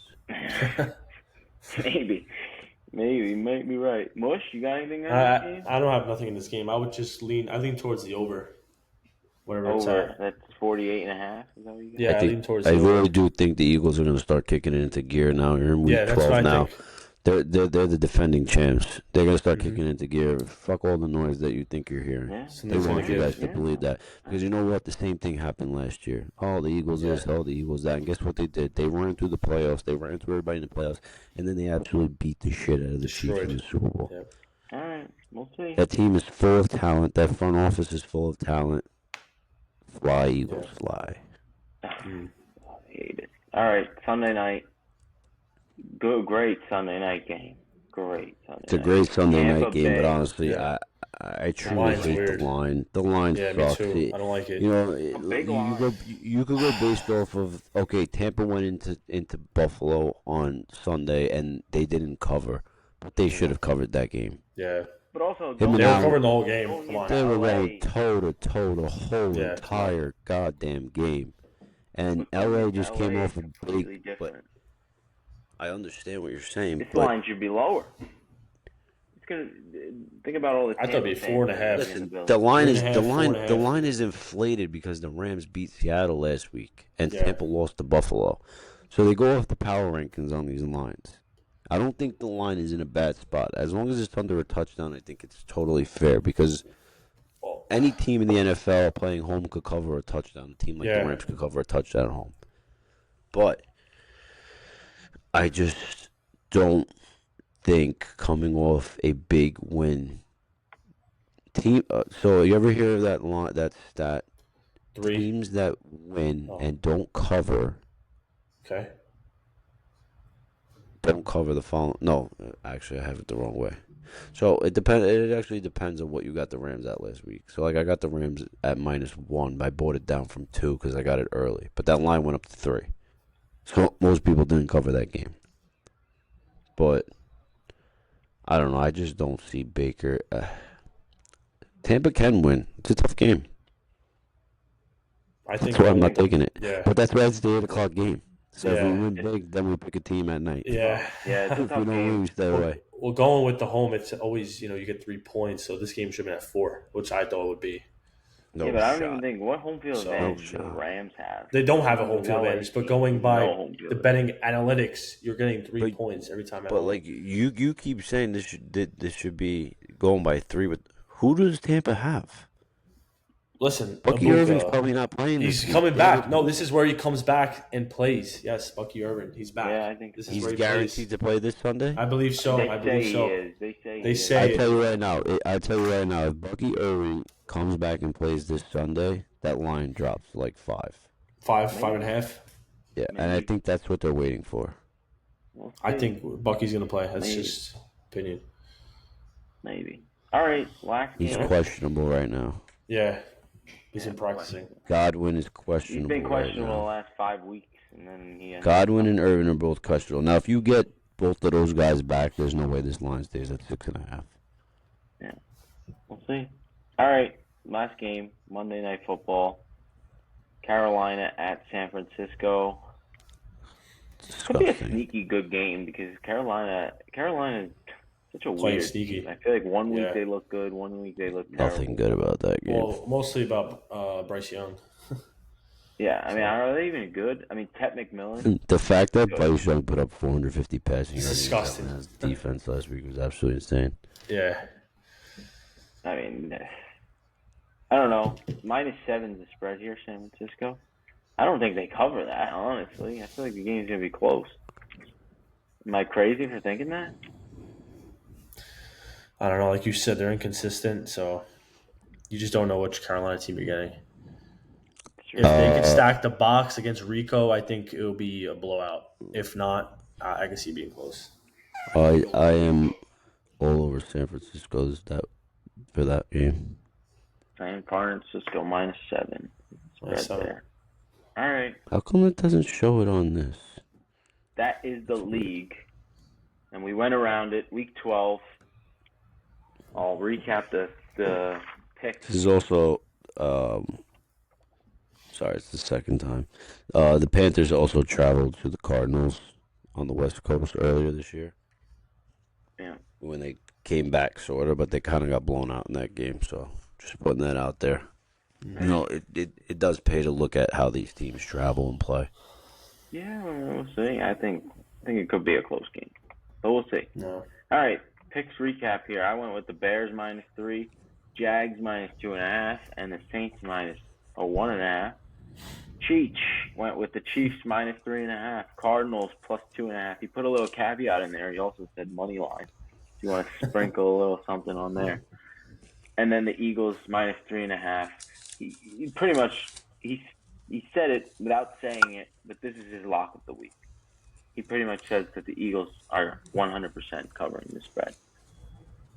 Maybe, you might be right. Mush, you got anything on this game? I don't have nothing in this game. I would just lean towards the over. whatever it's Over. at. That's 48.5. Is that what you got? Yeah, I lean towards I the over. really do think the Eagles are going to start kicking it into gear now. You're in week Yeah, that's 12 what I now. think. They're the defending champs. They're going to start Mhm. kicking into gear. Fuck all the noise that you think you're hearing. Yeah. They Something's gonna want you give. guys to believe that. Because you know what? The same thing happened last year. Oh, the Eagles this, oh, the Eagles that. And guess what they did? They ran through the playoffs. They ran through everybody in the playoffs. And then they absolutely beat the shit out of the Chiefs Destroyed. in the Super Bowl. Yep. All right. We'll see. That team is full of talent. That front office is full of talent. Fly, Eagles, fly. Mm. I hate it. All right. Sunday night. Good, great Sunday night game. Great Sunday It's a night. great Sunday Tampa night game, but Bay. honestly, Yeah. I truly line's hate weird. the line. The line Yeah, me sucks. too. I don't like it. You know, big you line. go you could go based off of okay, Tampa went into Buffalo on Sunday and they didn't cover, but they should have covered that game. Yeah. But also, Him and They were Allen- covering the whole game. Come on. They were LA. going toe to toe the whole Yeah, entire goddamn game, and But LA just came LA off a is completely big. But different. I understand what you're saying, This but line should be lower. It's gonna think about all the. I thought it'd be Tampa 4.5. fans listen, in the the line is 3.5, the line 4.5. the line is inflated because the Rams beat Seattle last week and Yeah. Tampa lost to Buffalo, so they go off the power rankings on these lines. I don't think the line is in a bad spot as long as it's under a touchdown. I think it's totally fair because any team in the NFL playing home could cover a touchdown. A team like Yeah. the Rams could cover a touchdown at home, but I just don't think coming off a big win. Team. So you ever hear of that line? That stat? 3. Teams that win Oh. and don't cover Okay. the following. No, actually, I have it the wrong way. So it depends. It actually depends on what you got the Rams at last week. So like I got the Rams at -1. I bought it down from 2 because I got it early, but that line went up to 3. So most people didn't cover that game. But I don't know. I just don't see Baker. Tampa can win. It's a tough game. I think. That's why I'm not taking it. Yeah. But that's why it's the 8 o'clock game. So if Yeah. we win big, then we pick a team at night. Yeah. Yeah, it's a If we tough don't game. win, we stay away. Well, going with the home, it's always, you get 3 points. So this game should have been at 4, which I thought would be. No Yeah, but I don't shot. even think what home field So- advantage do No the shot. Rams have. They don't have a home field LA advantage, but team, going by no home field the betting analytics, you're getting 3 But- points every time. at But home. like you keep saying this should be going by 3. But who does Tampa have? Listen, Bucky Abuka, Irving's probably not playing. he's this week. coming back. No, this is where he comes back and plays. Yes, Bucky Irving, he's back. Yeah, I think this is He's where he guaranteed plays. to play this Sunday. I believe so. They I say believe he so. is. They say. They he is. say- I tell you right now. If Bucky Irving comes back and plays this Sunday, that line drops to like 5. 5.5. Yeah, and I Maybe. think that's what they're waiting for. We'll I see. think Bucky's gonna play. That's Maybe. just opinion. Maybe. All right, last He's game. questionable right now. Yeah, he's been practicing. Godwin is He's questionable been questionable the right last 5 weeks, and then he. now. Godwin and Irvin are both questionable. Now, if you get both of those guys back, there's no way this line stays at 6.5. We'll see. All right, last game, Monday Night Football. Carolina at San Francisco. Could be a Disgusting. sneaky good game because Carolina is such a Playing weird sneaky. team. I feel like one week Yeah. they look good, one week they look terrible. Nothing good about that game. Well, mostly about Bryce Young. Yeah, I mean, are they even good? I mean, Ted McMillan. The fact that Bryce Young put up 450 passing It's yards disgusting. against Atlanta's defense last week was absolutely insane. Yeah, I mean, I don't know. -7 is the spread here, San Francisco. I don't think they cover that, honestly. I feel like the game's going to be close. Am I crazy for thinking that? I don't know. Like you said, they're inconsistent, so you just don't know which Carolina team you're getting. If they can stack the box against Rico, I think it'll be a blowout. If not, I can see it being close. I am all over San Francisco's for that game. San Francisco -7. Spread -7. there. All right. How come it doesn't show it on this? That is the league. And we went around it. Week 12. I'll recap the picks. This is also, sorry, it's the second time. The Panthers also traveled to the Cardinals on the West Coast earlier this year. Yeah. When they came back, sort of, but they kind of got blown out in that game. So just putting that out there. it does pay to look at how these teams travel and play. Yeah, we'll see. I think it could be a close game, but we'll see. No. All right, picks recap here. I went with the Bears -3, Jags -2.5, and the Saints -1.5. Cheech went with the Chiefs -3.5, Cardinals +2.5. He put a little caveat in there. He also said money line. If you want to sprinkle a little something on there. And then the Eagles -3.5. He pretty much he said it without saying it, but this is his lock of the week. He pretty much says that the Eagles are 100% covering the spread.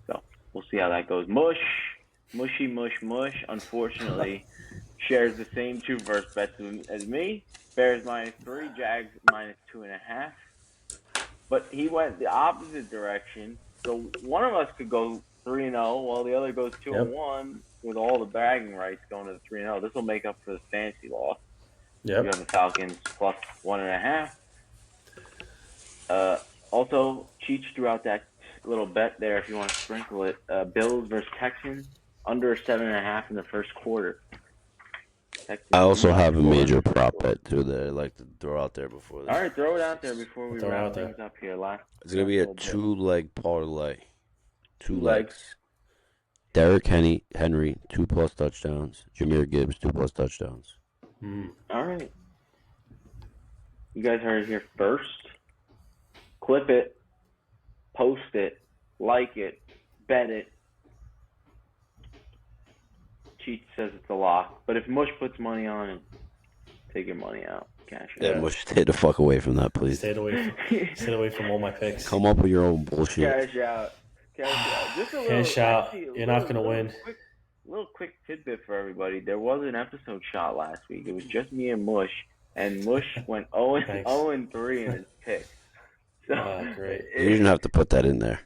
So we'll see how that goes. Mushy mush. Unfortunately, shares the same two first bets as me. Bears -3, Jags -2.5. But he went the opposite direction. So one of us could go 3-0, while the other goes 2-1, with all the bragging rights going to the 3-0. This will make up for the fantasy loss. Yep. You have the Falcons +1.5. Also, Cheech threw out that little bet there if you want to sprinkle it. Bills versus Texans, under 7.5 in the first quarter. Texans I also have a major prop bet too that I'd like to throw out there before this. All right, throw it out there before we Throw it wrap out there. things up here. It's going to be a 2-leg parlay. Two legs. legs. Derrick Henry, 2+ touchdowns. Jahmyr Gibbs, 2+ touchdowns. All right. You guys heard it here first. Clip it, post it, like it, bet it. Cheech says it's a lock, but if Mush puts money on it, take your money out, cash it. Yeah, Mush, stay the fuck away from that, please. Stay away from all my picks. Come up with your own bullshit. Cash out. Just a little. Cash out. Actually, You're not gonna win. Little quick tidbit for everybody. There was an episode shot last week. It was just me and Mush went 0-3 in his pick. So, great. You didn't have to put that in there.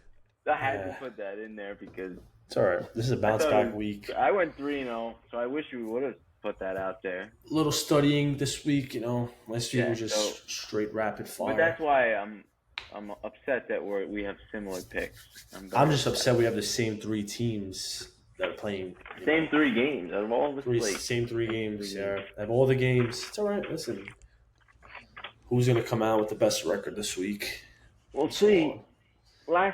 I had to put that in there because it's all right. This is a bounce back week. I went 3-0, so I wish we would have put that out there. A little studying this week, Last week was just straight rapid fire. But that's why I'm upset that we have similar picks. I'm just upset we have the same three teams that are playing. Same 3 games out of all the slates. Same 3 games. Yeah, I have all the games. It's all right. Listen, who's gonna come out with the best record this week? We'll see.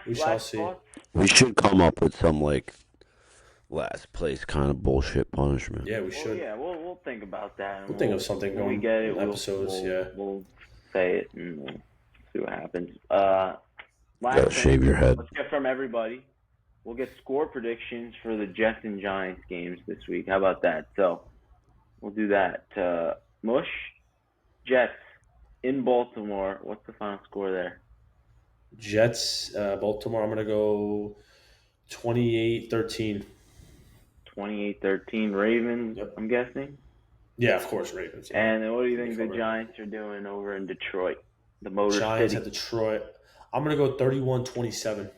We shall see. We should come up with some last place kind of bullshit punishment. Yeah, we should. We'll think about that. We'll think of something when going we get it. Episodes. We'll say it and we'll see what happens. Gotta shave your head. Let's get from everybody. We'll get score predictions for the Jets and Giants games this week. How about that? So we'll do that. Mush, Jets in Baltimore. What's the final score there? Jets, Baltimore. I'm gonna go 28-13. 28-13 Ravens. Yep. I'm guessing. Yeah, of course, Ravens. Yeah. And then what do you think the Giants are doing over in Detroit? The Motor Giants City. at Detroit. I'm gonna go 31-27.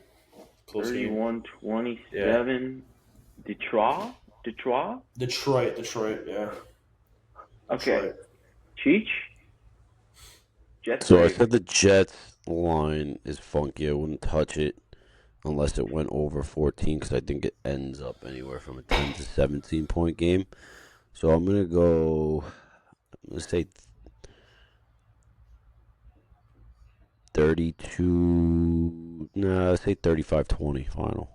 31-27. Detroit. Yeah. Okay. Detroit. Cheech. Jets. So I said the Jets line is funky. I wouldn't touch it unless it went over 14 because I think it ends up anywhere from a 10 to 17 point game. So I'm going to go, let's say 32, let's say 35-20 final.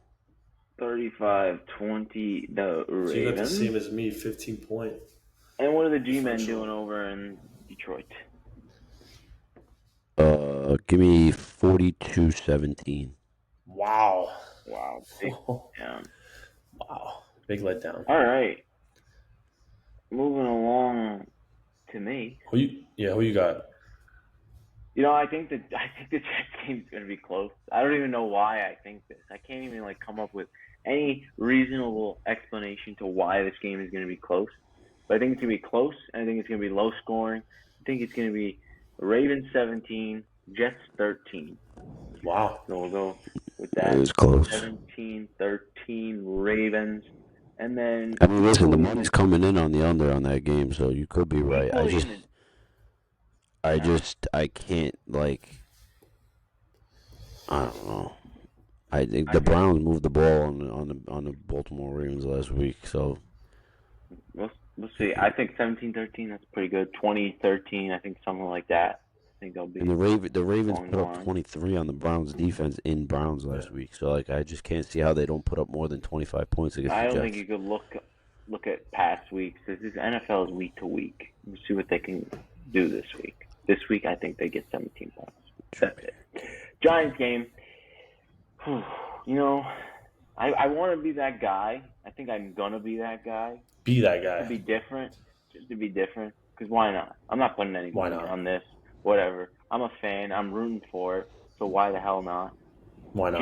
35-20 the Ravens. So you got the same as me, 15 point. And what are the G-men doing over in Detroit? Give me 42-17. Wow. Big down. Wow. Big letdown. All right. Moving along to me. Who you got? I think the Jets game's gonna be close. I don't even know why I think this. I can't even come up with any reasonable explanation to why this game is gonna be close. But I think it's gonna be close, and I think it's gonna be low scoring. I think it's gonna be Ravens 17, Jets 13. Wow. So we'll go with that. It was close. 17-13 Ravens. And then I mean, listen, the money's coming in on the under on that game, so you could be right. I can't, I don't know. I think the Browns moved the ball on the Baltimore Ravens last week, so We'll see. I think 17-13. That's pretty good. 20-13. I think something like that. I think they'll be. And the Ravens along put the up line. 23 on the Browns defense in Browns last week. So like I just can't see how they don't put up more than 25 points against I the don't Jets. think you could look at past weeks. This is NFL is week to week. We'll see what they can do this week. This week, I think they get 17 points. That's it. Giants game. You know, I want to be that guy. I think I'm gonna be that guy. Be that To guy. be different. Just to be different. Because why not? I'm not putting any Why money not? on this. Whatever. I'm a fan. I'm rooting for it. So why the hell not? Why not?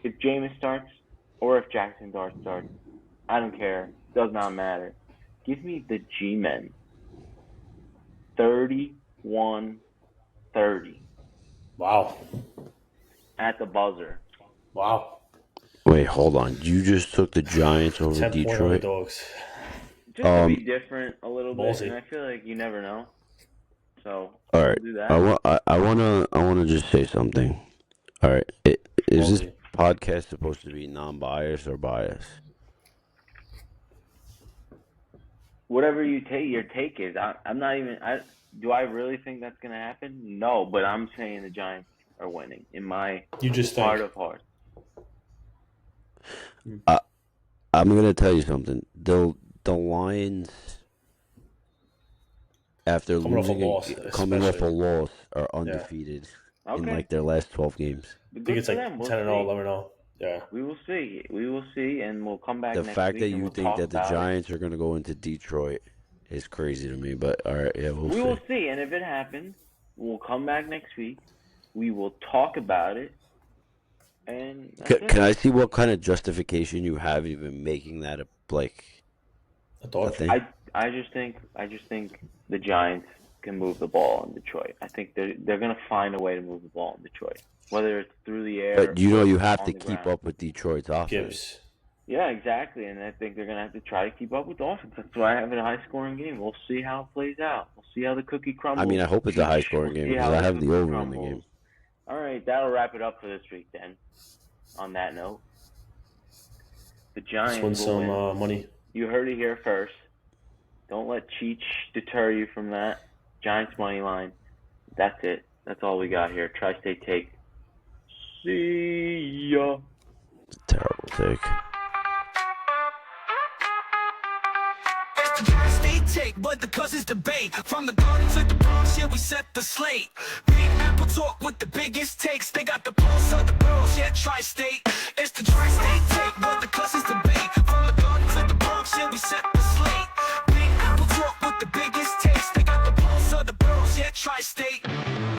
If Jameis starts, or if Jackson Dart starts, I don't care. Does not matter. Give me the G-Men. 31-30 Wow. at the buzzer. Wow. Wait, hold on. You just took the Giants over 10-point Detroit? underdogs. Just to be different a little bit, Ballsy. and I feel like you never know. So All right. we'll do that. I wanna just say something. All right. Is this Ballsy. podcast supposed to be non-biased or biased? Whatever your take is. I'm not even. Do I really think that's gonna happen? No, but I'm saying the Giants are winning in my You just heart think. of hearts. I'm gonna tell you something. The Lions, after Coming off a losing loss, coming off a especially. loss, are undefeated in Okay, like their last 12 games. I think good it's for like them. We'll 10-0, see. 11-0. Yeah. We will see. We will see, and we'll come back The next fact week that and you we'll think talk that the about it. Giants are gonna go into Detroit is crazy to me. But all right, yeah, we'll We see. will see, and if it happens, we'll come back next week. We will talk about it, and that's it. Can I see what kind of justification you have even making that a A dog. thing? I just think the Giants can move the ball in Detroit. I think they're gonna find a way to move the ball in Detroit, whether it's through the air. But you have on to the keep ground. up with Detroit's offense. Gibbs. Yeah, exactly, and I think they're gonna have to try to keep up with the offense. That's why I have it a high-scoring game. We'll see how it plays out. We'll see how the cookie crumbles. I mean, I hope it's a high-scoring We'll game see because how I have the cookie over in the crumbles. game. All right, that'll wrap it up for this week then. On that note, the Giants Let's win will some win. money. You heard it here first. Don't let Cheech deter you from that. Giants money line. That's it. That's all we got here. Tri-State Take. See ya. It's a terrible take. It's the Tri-State Take, but the cousins debate. From the garden to the Bronx, yeah, we set the slate. Big Apple talk with the biggest takes. They got the pulse of the girls, yeah, Tri-State. It's the Tri-State Take, but the cousins debate. From the garden to the Bronx, yeah, we set